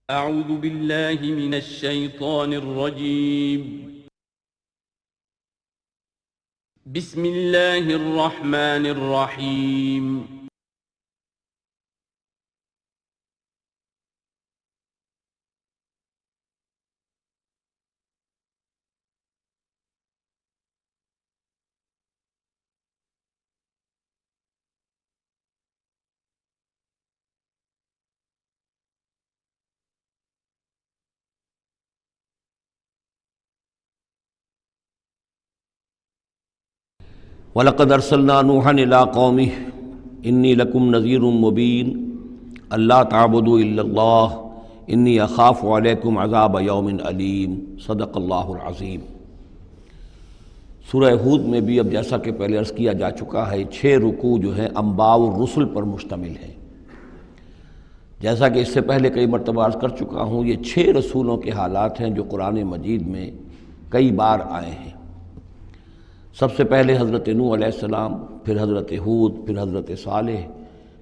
اعوذ باللہ من الشیطان الرجیم بسم اللہ الرحمن الرحیم وَلَقَدْ أَرْسَلْنَا نُوحًا إِلَىٰ قَوْمِهِ إِنِّي لَكُمْ نَذِيرٌ مُّبِينٌ أَلَّا تَعْبُدُوا إِلَّا اللَّهَ إِنِّي أَخَافُ عَلَيْكُمْ عَذَابَ يَوْمٍ أَلِيمٍ صدق اللہ العظیم۔ سورہ ہود میں بھی اب جیسا کہ پہلے عرض کیا جا چکا ہے 6 رکوع جو ہیں انباء الرسل پر مشتمل ہیں۔ جیسا کہ اس سے پہلے کئی مرتبہ عرض کر چکا ہوں، یہ 6 رسولوں کے حالات ہیں جو قرآن مجید میں کئی بار آئے ہیں۔ سب سے پہلے حضرت نوح علیہ السلام، پھر حضرت ہود، پھر حضرت صالح،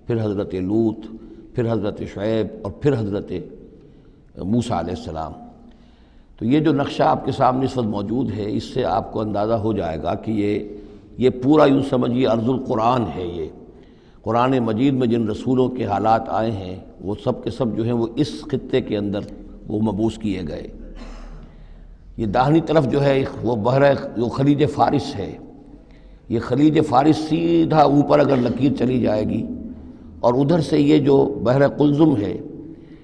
پھر حضرت لوط، پھر حضرت شعیب اور پھر حضرت موسیٰ علیہ السلام۔ تو یہ جو نقشہ آپ کے سامنے اس وقت موجود ہے، اس سے آپ کو اندازہ ہو جائے گا کہ یہ پورا یوں سمجھیے ارض القرآن ہے۔ یہ قرآن مجید میں جن رسولوں کے حالات آئے ہیں وہ سب کے سب جو ہیں وہ اس خطے کے اندر وہ مبعوث کیے گئے۔ یہ داہنی طرف جو ہے وہ بحر جو خلیج فارس ہے، یہ خلیج فارس سیدھا اوپر اگر لکیر چلی جائے گی اور ادھر سے یہ جو بحر قلزم ہے،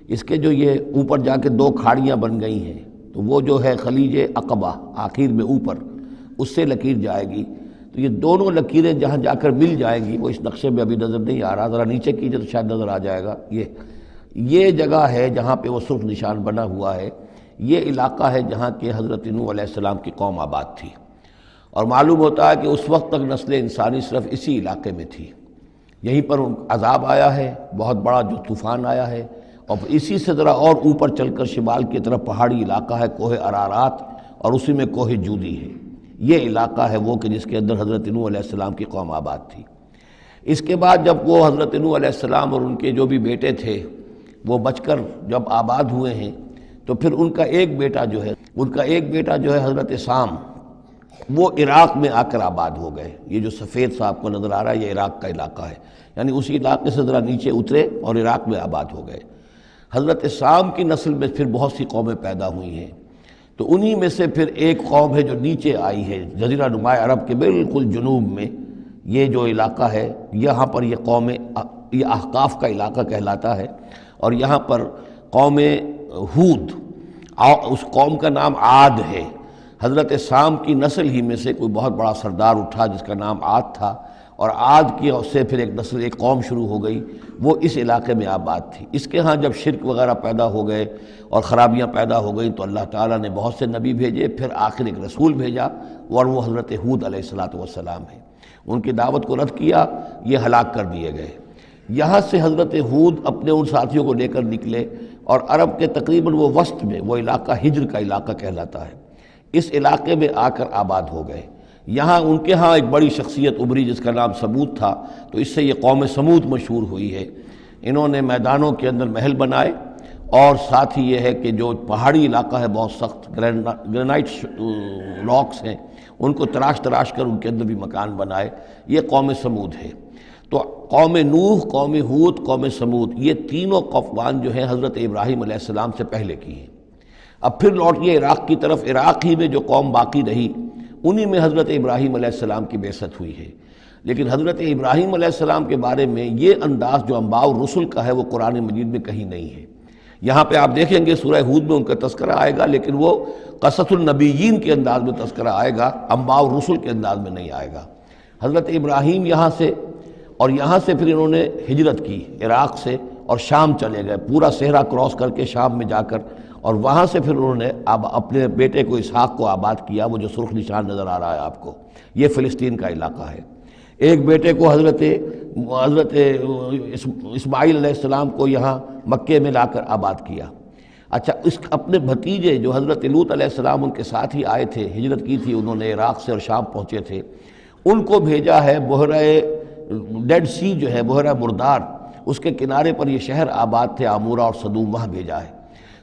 اس کے جو یہ اوپر جا کے 2 کھاڑیاں بن گئی ہیں، تو وہ جو ہے خلیج عقبہ آخر میں اوپر اس سے لکیر جائے گی۔ تو یہ دونوں لکیریں جہاں جا کر مل جائیں گی، وہ اس نقشے میں ابھی نظر نہیں آ رہا، ذرا نیچے کیجئے تو شاید نظر آ جائے گا۔ یہ جگہ ہے جہاں پہ وہ سرخ نشان بنا ہوا ہے، یہ علاقہ ہے جہاں کہ حضرت نوح علیہ السلام کی قوم آباد تھی، اور معلوم ہوتا ہے کہ اس وقت تک نسل انسانی صرف اسی علاقے میں تھی۔ یہیں پر عذاب آیا ہے، بہت بڑا جو طوفان آیا ہے، اور اسی سے ذرا اور اوپر چل کر شمال کی طرف پہاڑی علاقہ ہے کوہ ارارات، اور اسی میں کوہ جودی ہے۔ یہ علاقہ ہے وہ کہ جس کے اندر حضرت نوح علیہ السلام کی قوم آباد تھی۔ اس کے بعد جب وہ حضرت نوح علیہ السلام اور ان کے جو بھی بیٹے تھے وہ بچ کر جب آباد ہوئے ہیں، تو پھر ان کا ایک بیٹا جو ہے حضرت سام، وہ عراق میں آ کر آباد ہو گئے۔ یہ جو سفید سا آپ کو نظر آ رہا ہے یہ عراق کا علاقہ ہے، یعنی اسی علاقے سے ذرا نیچے اترے اور عراق میں آباد ہو گئے۔ حضرت سام کی نسل میں پھر بہت سی قومیں پیدا ہوئی ہیں، تو انہی میں سے پھر ایک قوم ہے جو نیچے آئی ہے جزیرہ نما عرب کے بالکل جنوب میں۔ یہ جو علاقہ ہے یہاں پر یہ قوم، یہ احقاف کا علاقہ کہلاتا ہے، اور یہاں پر قوم ہود، اس قوم کا نام عاد ہے۔ حضرت سام کی نسل ہی میں سے کوئی بہت بڑا سردار اٹھا جس کا نام عاد تھا، اور عاد کی سے پھر ایک قوم شروع ہو گئی، وہ اس علاقے میں آباد تھی۔ اس کے ہاں جب شرک وغیرہ پیدا ہو گئے اور خرابیاں پیدا ہو گئیں تو اللہ تعالیٰ نے بہت سے نبی بھیجے، پھر آخر ایک رسول بھیجا، اور وہ حضرت ہود علیہ السلام ہے۔ ان کی دعوت کو رد کیا، یہ ہلاک کر دیے گئے۔ یہاں سے حضرت ہود اپنے ان ساتھیوں کو لے کر نکلے، اور عرب کے تقریباً وہ وسط میں وہ علاقہ ہجر کا علاقہ کہلاتا ہے، اس علاقے میں آ کر آباد ہو گئے۔ یہاں ان کے ہاں ایک بڑی شخصیت ابھری جس کا نام سمود تھا، تو اس سے یہ قوم سمود مشہور ہوئی ہے۔ انہوں نے میدانوں کے اندر محل بنائے، اور ساتھ ہی یہ ہے کہ جو پہاڑی علاقہ ہے بہت سخت گرینائٹ راکس ہیں، ان کو تراش کر ان کے اندر بھی مکان بنائے۔ یہ قوم سمود ہے۔ تو قوم نوح، قوم ہود، قوم سمود، یہ تینوں قومان جو ہیں حضرت ابراہیم علیہ السلام سے پہلے کی ہیں۔ اب پھر لوٹیے عراق کی طرف، عراق ہی میں جو قوم باقی رہی انہی میں حضرت ابراہیم علیہ السلام کی بعثت ہوئی ہے۔ لیکن حضرت ابراہیم علیہ السلام کے بارے میں یہ انداز جو انباء الرسل کا ہے وہ قرآن مجید میں کہیں نہیں ہے۔ یہاں پہ آپ دیکھیں گے سورہ ہود میں ان کا تذکرہ آئے گا، لیکن وہ قصص النبیین کے انداز میں تذکرہ آئے گا، انباء الرسل کے انداز میں نہیں آئے گا۔ حضرت ابراہیم یہاں سے، اور یہاں سے پھر انہوں نے ہجرت کی عراق سے، اور شام چلے گئے، پورا صحرا کراس کر کے شام میں جا کر، اور وہاں سے پھر انہوں نے اپنے بیٹے کو اسحاق کو آباد کیا۔ وہ جو سرخ نشان نظر آ رہا ہے آپ کو، یہ فلسطین کا علاقہ ہے۔ ایک بیٹے کو حضرت اسماعیل علیہ السلام کو یہاں مکے میں لا کر آباد کیا۔ اچھا، اس اپنے بھتیجے جو حضرت لوط علیہ السلام ان کے ساتھ ہی آئے تھے، ہجرت کی تھی انہوں نے عراق سے اور شام پہنچے تھے، ان کو بھیجا ہے بحیرہ ڈیڈ سی جو ہے، بحیرہ مردار، اس کے کنارے پر یہ شہر آباد تھے، عمورہ اور صدوم، وہاں بھیجا ہے۔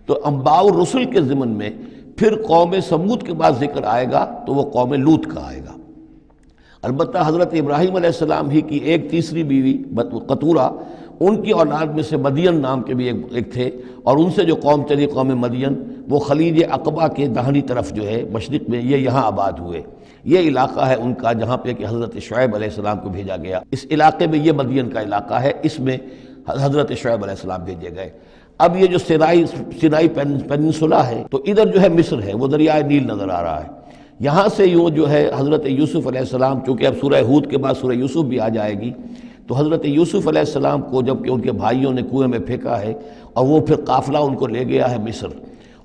تو انباء الرسل کے ضمن میں پھر قوم سمود کے بعد ذکر آئے گا تو وہ قوم لوط کا آئے گا۔ البتہ حضرت ابراہیم علیہ السلام ہی کی ایک تیسری بیوی قطورہ، ان کی اولاد میں سے مدین نام کے بھی ایک تھے، اور ان سے جو قوم چلی قوم مدین، وہ خلیج عقبہ کے داہنی طرف جو ہے مشرق میں، یہ یہاں آباد ہوئے۔ یہ علاقہ ہے ان کا جہاں پہ کہ حضرت شعیب علیہ السلام کو بھیجا گیا، اس علاقے میں یہ مدین کا علاقہ ہے، اس میں حضرت شعیب علیہ السلام بھیجے گئے۔ اب یہ جو سینائی پیننسولا ہے تو ادھر جو ہے مصر ہے، وہ دریائے نیل نظر آ رہا ہے۔ یہاں سے یوں جو ہے حضرت یوسف علیہ السلام، چونکہ اب سورہ ہود کے بعد سورہ یوسف بھی آ جائے گی، تو حضرت یوسف علیہ السلام کو جب کہ ان کے بھائیوں نے کنویں میں پھینکا ہے اور وہ پھر قافلہ ان کو لے گیا ہے مصر،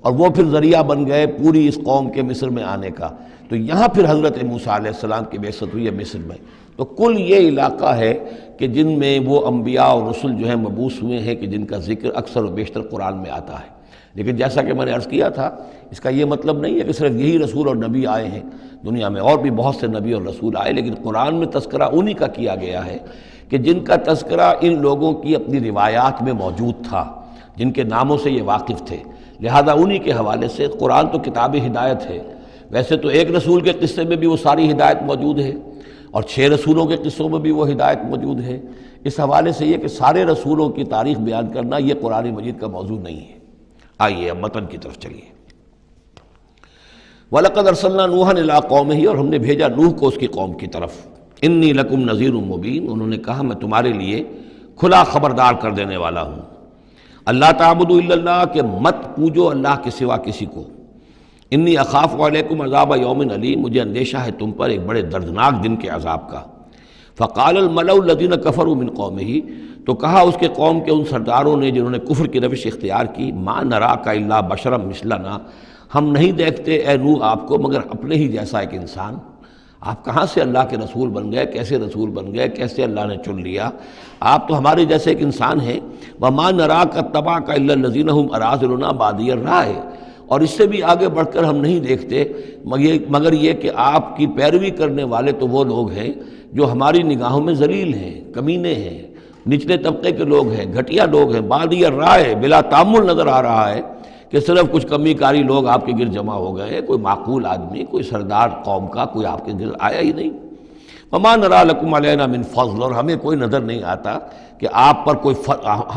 اور وہ پھر ذریعہ بن گئے پوری اس قوم کے مصر میں آنے کا، تو یہاں پھر حضرت موسیٰ علیہ السلام کی بعثت ہوئی ہے مصر میں۔ تو کل یہ علاقہ ہے کہ جن میں وہ انبیاء اور رسل جو ہیں مبعوث ہوئے ہیں کہ جن کا ذکر اکثر و بیشتر قرآن میں آتا ہے۔ لیکن جیسا کہ میں نے عرض کیا تھا، اس کا یہ مطلب نہیں ہے کہ صرف یہی رسول اور نبی آئے ہیں، دنیا میں اور بھی بہت سے نبی اور رسول آئے، لیکن قرآن میں تذکرہ انہی کا کیا گیا ہے کہ جن کا تذکرہ ان لوگوں کی اپنی روایات میں موجود تھا، جن کے ناموں سے یہ واقف تھے، لہذا انہی کے حوالے سے قرآن تو کتاب ہدایت ہے۔ ویسے تو ایک رسول کے قصے میں بھی وہ ساری ہدایت موجود ہے، اور 6 رسولوں کے قصوں میں بھی وہ ہدایت موجود ہے۔ اس حوالے سے یہ کہ سارے رسولوں کی تاریخ بیان کرنا یہ قرآن مجید کا موضوع نہیں ہے۔ آئیے اب متن کی طرف چلیے۔ وَلَقَدْ أَرْسَلْنَا نُوحًا إِلَىٰ قَوْمِهِ، اور ہم نے بھیجا نوح کو اس کی قوم کی طرف۔ إِنِّي لَكُمْ نَذِيرٌ مُّبِينٌ، انہوں نے کہا میں تمہارے لیے کھلا خبردار کر دینے والا ہوں۔ اللہ تعبدوا الا اللہ، کہ مت پوجو اللہ کے سوا کسی کو۔ انی اخاف علیکم عذاب یوم علیم، مجھے اندیشہ ہے تم پر ایک بڑے دردناک دن کے عذاب کا۔ فقال الملأ الذین کفروا من قومہ، تو کہا اس کے قوم کے ان سرداروں نے جنہوں نے کفر کی روش اختیار کی، ما نراک الا بشرا مثلنا، ہم نہیں دیکھتے اے نوح آپ کو مگر اپنے ہی جیسا ایک انسان۔ آپ کہاں سے اللہ کے رسول بن گئے، کیسے رسول بن گئے، کیسے اللہ نے چن لیا؟ آپ تو ہمارے جیسے ایک انسان ہیں۔ وما نراک اتبعک الا الذین هم اراذلنا بادی الرائے، اور اس سے بھی آگے بڑھ کر ہم نہیں دیکھتے مگر یہ کہ آپ کی پیروی کرنے والے تو وہ لوگ ہیں جو ہماری نگاہوں میں ذلیل ہیں، کمینے ہیں، نچلے طبقے کے لوگ ہیں، گھٹیا لوگ ہیں۔ بادی الرائے، بلا تامل نظر آ رہا ہے کہ صرف کچھ کمی کاری لوگ آپ کے گرد جمع ہو گئے ہیں، کوئی معقول آدمی، کوئی سردار قوم کا کوئی آپ کے گرد آیا ہی نہیں۔ وما نرا لکم علینا من فضل، اور ہمیں کوئی نظر نہیں آتا کہ آپ پر کوئی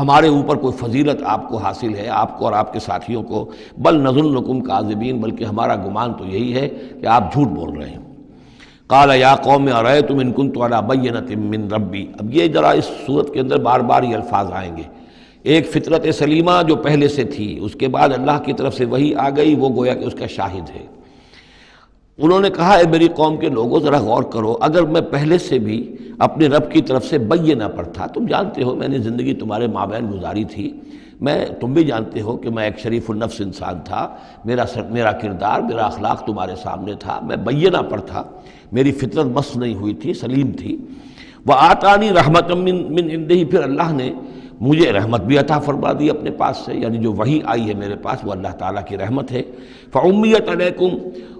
ہمارے اوپر کوئی فضیلت آپ کو حاصل ہے، آپ کو اور آپ کے ساتھیوں کو۔ بل نظنکم کاذبین، بلکہ ہمارا گمان تو یہی ہے کہ آپ جھوٹ بول رہے ہیں۔ قال یا قوم ارأیتم ان کنت علی بینۃ من ربی، اب یہ ذرا اس صورت کے اندر بار بار یہ الفاظ آئیں گے۔ ایک فطرت سلیمہ جو پہلے سے تھی، اس کے بعد اللہ کی طرف سے وحی آ گئی، وہ گویا کہ اس کا شاہد ہے۔ انہوں نے کہا اے میری قوم کے لوگوں ذرا غور کرو، اگر میں پہلے سے بھی اپنے رب کی طرف سے بینہ پر تھا، تم جانتے ہو میں نے زندگی تمہارے مابین گزاری تھی، تم بھی جانتے ہو کہ میں ایک شریف النفس انسان تھا، میرا کردار، میرا اخلاق تمہارے سامنے تھا، میں بینہ پر تھا، میری فطرت مس نہیں ہوئی تھی، سلیم تھی۔ وآتانی رحمۃ من عنده، پھر اللہ نے مجھے رحمت بھی عطا فرما دی اپنے پاس سے، یعنی جو وحی آئی ہے میرے پاس وہ اللہ تعالیٰ کی رحمت ہے۔ فعمیت علیکم،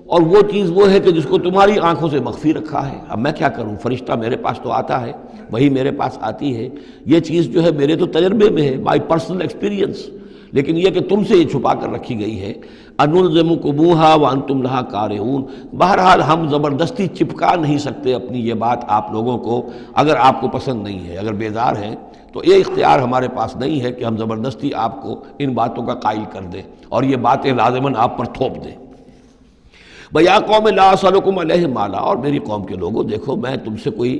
اور وہ چیز وہ ہے کہ جس کو تمہاری آنکھوں سے مخفی رکھا ہے۔ اب میں کیا کروں، فرشتہ میرے پاس تو آتا ہے، وہی میرے پاس آتی ہے، یہ چیز جو ہے میرے تو تجربے میں ہے، بائی پرسنل ایکسپیرینس، لیکن یہ کہ تم سے یہ چھپا کر رکھی گئی ہے۔ انلزمکموہا وانتم لہا کارہون، بہرحال ہم زبردستی چپکا نہیں سکتے اپنی یہ بات آپ لوگوں کو، اگر آپ کو پسند نہیں ہے، اگر بیزار ہیں تو یہ اختیار ہمارے پاس نہیں ہے کہ ہم زبردستی آپ کو ان باتوں کا قائل کر دیں اور یہ باتیں لازماً آپ پر تھوپ دیں۔ بیا قوم لا اسألکم علیہ مالا، اور میری قوم کے لوگوں دیکھو میں تم سے کوئی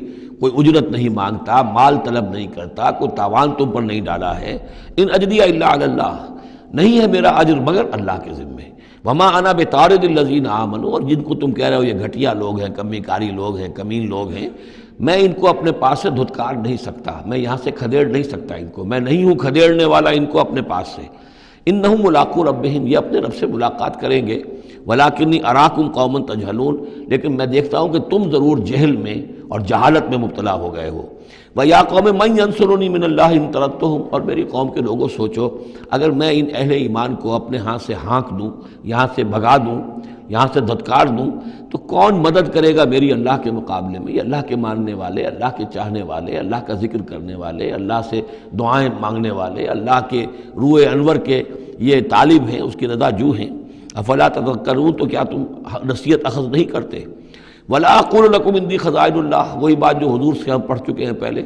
اجرت نہیں مانگتا، مال طلب نہیں کرتا، کوئی تاوان تم پر نہیں ڈالا ہے۔ ان اجریہ الا علی اللہ، نہیں ہے میرا اجر مگر اللہ کے ذمے۔ وما انا بطارد الذین آمنوا، اور جن کو تم کہہ رہے ہو یہ گھٹیا لوگ ہیں، کمی کاری لوگ ہیں، کمین لوگ ہیں، میں ان کو اپنے پاس سے دھتکار نہیں سکتا، میں یہاں سے کھدیڑ نہیں سکتا ان کو، میں نہیں ہوں کھدیڑنے والا ان کو اپنے پاس سے۔ انہم ملاقو ربہم، یہ اپنے رب سے ملاقات کریں گے۔ وَلَٰكِنِّي أَرَاكُمْ قَوْمًا تَجْهَلُونَ، لیکن میں دیکھتا ہوں کہ تم ضرور جہل میں اور جہالت میں مبتلا ہو گئے ہو۔ وَيَا قَوْمِ مَن يَنصُرُنِي مِنَ اللَّهِ إِن طَرَدتُّهُمْ، اور میری قوم کے لوگوں سوچو اگر میں ان اہل ایمان کو اپنے ہاں سے ہانک دوں، یہاں سے بھگا دوں، یہاں سے دھتکار دوں، تو کون مدد کرے گا میری اللہ کے مقابلے میں؟ یہ اللہ کے ماننے والے، اللہ کے چاہنے والے، اللہ کا ذکر کرنے والے، اللہ سے دعائیں مانگنے والے، اللہ کے روح انور کے یہ طالب ہیں، اس کی رضا جو ہیں۔ افلا تذکرون، تو کیا تم نصیحت اخذ نہیں کرتے؟ ولا اقول لکم عندی خزائن اللہ، وہی بات جو حضور سے ہم پڑھ چکے ہیں پہلے،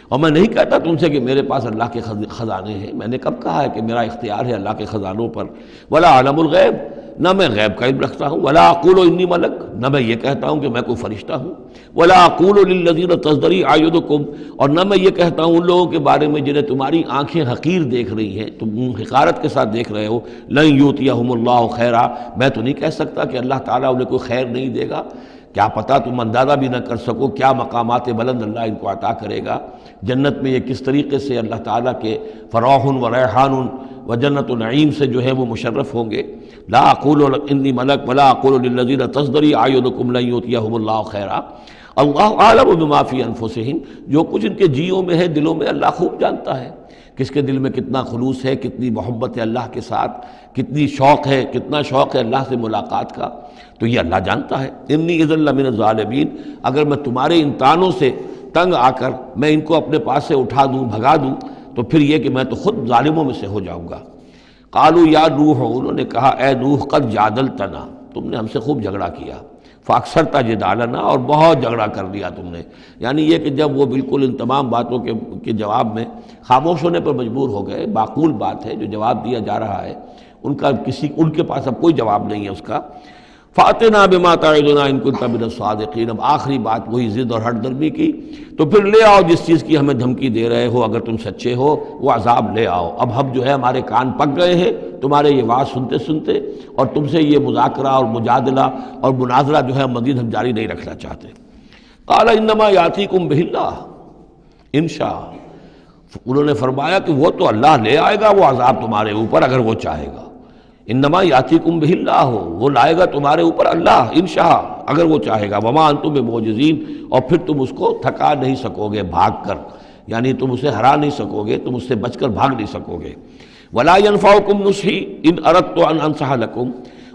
اور میں نہیں کہتا تم سے کہ میرے پاس اللہ کے خزانے ہیں، میں نے کب کہا ہے کہ میرا اختیار ہے اللہ کے خزانوں پر؟ ولا اعلم الغیب، نہ میں غیب کا علم رکھتا ہوں۔ ولا اقول انی ملک، نہ میں یہ کہتا ہوں کہ میں کوئی فرشتہ ہوں۔ ولا اقول للذین تزدری اعینکم، اور نہ میں یہ کہتا ہوں ان لوگوں کے بارے میں جنہیں تمہاری آنکھیں حقیر دیکھ رہی ہیں، تم حقارت کے ساتھ دیکھ رہے ہو، لن یؤتیہم اللہ خیرا، میں تو نہیں کہہ سکتا کہ اللہ تعالیٰ انہیں کوئی خیر نہیں دے گا۔ کیا پتہ تم اندازہ بھی نہ کر سکو کیا مقامات بلند اللہ ان کو عطا کرے گا۔ جنت میں یہ کس طریقے سے اللہ تعالیٰ کے فراح و ریحان و جنت و نعیم سے جو ہے وہ مشرف ہوں گے۔ لا اقول انی ملک ولا اقول للذین تزدری اعینکم لن یؤتیہم اللہ خیرا، اللہ اعلم بما فی انفسہم، جو کچھ ان کے جیوں میں ہے، دلوں میں، اللہ خوب جانتا ہے کس کے دل میں کتنا خلوص ہے، کتنی محبت ہے اللہ کے ساتھ، کتنی شوق ہے، کتنا شوق ہے اللہ سے ملاقات کا، تو یہ اللہ جانتا ہے۔ انی اذا لمن الظالمین، اگر میں تمہارے ان تانوں سے تنگ آ کر میں ان کو اپنے پاس سے اٹھا دوں، بھگا دوں، تو پھر یہ کہ میں تو خود ظالموں میں سے ہو جاؤں گا۔ قالوا یا نوح، انہوں نے کہا اے نوح قد جادلتنا، تم نے ہم سے خوب جھگڑا کیا، فاکثرتا جدالنا، اور بہت جھگڑا کر لیا تم نے، یعنی یہ کہ جب وہ بالکل ان تمام باتوں کے جواب میں خاموش ہونے پر مجبور ہو گئے، معقول بات ہے جو جواب دیا جا رہا ہے، ان کے پاس اب کوئی جواب نہیں ہے اس کا۔ فاتنا بما تعدنا ان کنت من الصادقین، اب آخری بات وہی ضد اور ہٹ درمی کی، تو پھر لے آؤ جس چیز کی ہمیں دھمکی دے رہے ہو، اگر تم سچے ہو وہ عذاب لے آؤ۔ اب ہم جو ہے ہمارے کان پک گئے ہیں تمہارے یہ بات سنتے سنتے، اور تم سے یہ مذاکرہ اور مجادلہ اور مناظرہ جو ہے مزید ہم جاری نہیں رکھنا چاہتے۔ قال انما یاتیکم بہ اللہ ان شاء، انہوں نے فرمایا کہ وہ تو اللہ لے آئے گا وہ عذاب تمہارے اوپر اگر وہ چاہے گا۔ انما یاتیکم بہ اللہ، وہ لائے گا تمہارے اوپر اللہ انشاء، اگر وہ چاہے گا۔ وما انتم بمعجزین، اور پھر تم اس کو تھکا نہیں سکو گے بھاگ کر، یعنی تم اسے ہرا نہیں سکو گے، تم اس سے بچ کر بھاگ نہیں سکو گے۔ ولا ينفعکم نصحی ان اردت ان انصح لکم،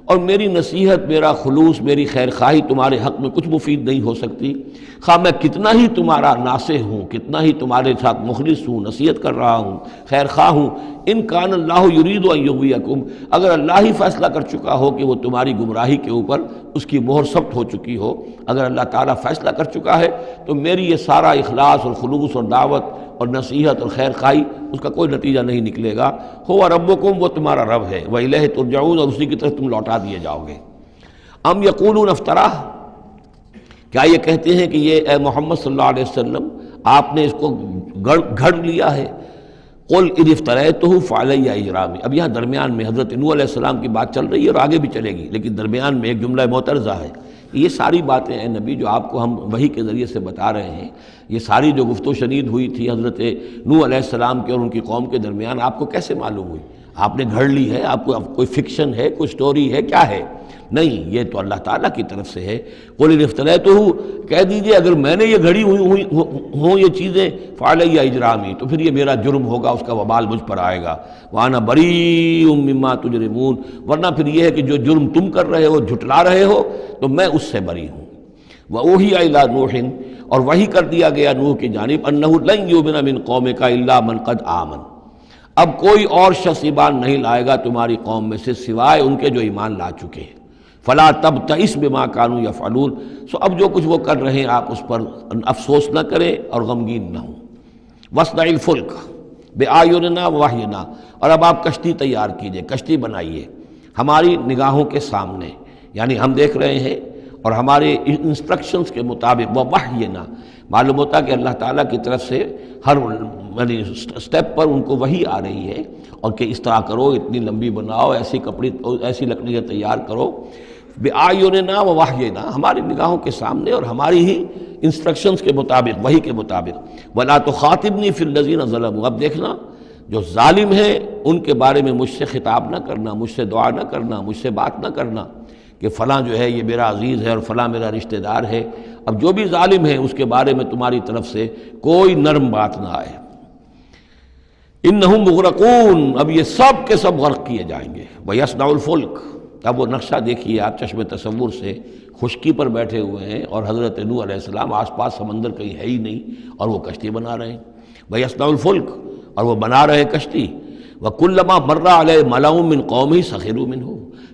اور میری نصیحت، میرا خلوص، میری خیر خواہی تمہارے حق میں کچھ مفید نہیں ہو سکتی، خواہ میں کتنا ہی تمہارا ناصح ہوں، کتنا ہی تمہارے ساتھ مخلص ہوں، نصیحت کر رہا ہوں، خیر خواہ ہوں۔ ان کان اللہ یرید ان یغویکم، اگر اللہ ہی فیصلہ کر چکا ہو کہ وہ تمہاری گمراہی کے اوپر اس کی مہر ثبت ہو چکی ہو، اگر اللہ تعالیٰ فیصلہ کر چکا ہے، تو میری یہ سارا اخلاص اور خلوص اور دعوت اور نصیحت اور خیر خواہی اس کا کوئی نتیجہ نہیں نکلے گا۔ ہو ربکم، وہ تمہارا رب ہے، وإلیہ ترجعون، اور اسی کی طرف تم لوٹا دیے جاؤ گے۔ ام یقولون افتراہ، کیا یہ کہتے ہیں کہ یہ اے محمد صلی اللہ علیہ وسلم آپ نے اس کو گھڑ لیا ہے؟ قل ان افتریتہ فعلی اجرامی، اب یہاں درمیان میں حضرت نوح علیہ السلام کی بات چل رہی ہے اور آگے بھی چلے گی، لیکن درمیان میں ایک جملہ معترضہ ہے۔ یہ ساری باتیں اے نبی جو آپ کو ہم وحی کے ذریعے سے بتا رہے ہیں، یہ ساری جو گفت و شنید ہوئی تھی حضرت نوح علیہ السلام کے اور ان کی قوم کے درمیان، آپ کو کیسے معلوم ہوئی؟ آپ نے گھڑ لی ہے؟ آپ کو کوئی فکشن ہے، کوئی سٹوری ہے، کیا ہے؟ نہیں، یہ تو اللہ تعالیٰ کی طرف سے ہے۔ قل ان افتریتہ، کہہ دیجئے اگر میں نے یہ گھڑی ہوئی ہوں یہ چیزیں، فعلی اجرامی، تو پھر یہ میرا جرم ہوگا، اس کا وبال مجھ پر آئے گا۔ وانا بریء مما تجرمون، ورنہ پھر یہ ہے کہ جو جرم تم کر رہے ہو، جھٹلا رہے ہو، تو میں اس سے بری ہوں۔ وأوحی الی نوح، اور وحی کر دیا گیا نوح کی جانب، انہ لن یؤمن من قومک الا من قد آمن، اب کوئی اور شخص ایمان نہیں لائے گا تمہاری قوم میں سے سوائے ان کے جو ایمان لا چکے ہیں۔ فلا تبتئس بما كانوا يفعلون، سو اب جو کچھ وہ کر رہے ہیں آپ اس پر افسوس نہ کریں اور غمگین نہ ہوں۔ واصنع الفلک بأعیننا ووحینا، اور اب آپ کشتی تیار کیجئے، کشتی بنائیے ہماری نگاہوں کے سامنے، یعنی ہم دیکھ رہے ہیں اور ہمارے انسٹرکشنز کے مطابق، ووحینا معلوم ہوتا ہے کہ اللہ تعالیٰ کی طرف سے ہر سٹیپ پر ان کو وحی آ رہی ہے، اور کہ اس طرح کرو، اتنی لمبی بناؤ، ایسی لکڑیاں تیار کرو، بِأَعْيُنِنَا وَوَحْيِنَا، ہماری نگاہوں کے سامنے اور ہماری ہی انسٹرکشنز کے مطابق، وحی کے مطابق۔ وَلَا تُخَاطِبْنِي فِي الَّذِينَ ظَلَمُوا، اب دیکھنا جو ظالم ہیں ان کے بارے میں مجھ سے خطاب نہ کرنا، مجھ سے دعا نہ کرنا، مجھ سے بات نہ کرنا، کہ فلاں جو ہے یہ میرا عزیز ہے اور فلاں میرا رشتہ دار ہے، اب جو بھی ظالم ہے اس کے بارے میں تمہاری طرف سے کوئی نرم بات نہ آئے۔ انہم مغرقون، اب یہ سب کے سب غرق کیے جائیں گے۔ ویصنع الفلک، اب وہ نقشہ دیکھیے آپ چشم تصور سے، خشکی پر بیٹھے ہوئے ہیں اور حضرت نوح علیہ السلام آس پاس سمندر کہیں ہے ہی نہیں اور وہ کشتی بنا رہے ہیں۔ ویصنع الفلک، اور وہ بنا رہے کشتی۔ وکلما مر علیہ ملأ من قومہ سخروا منہ،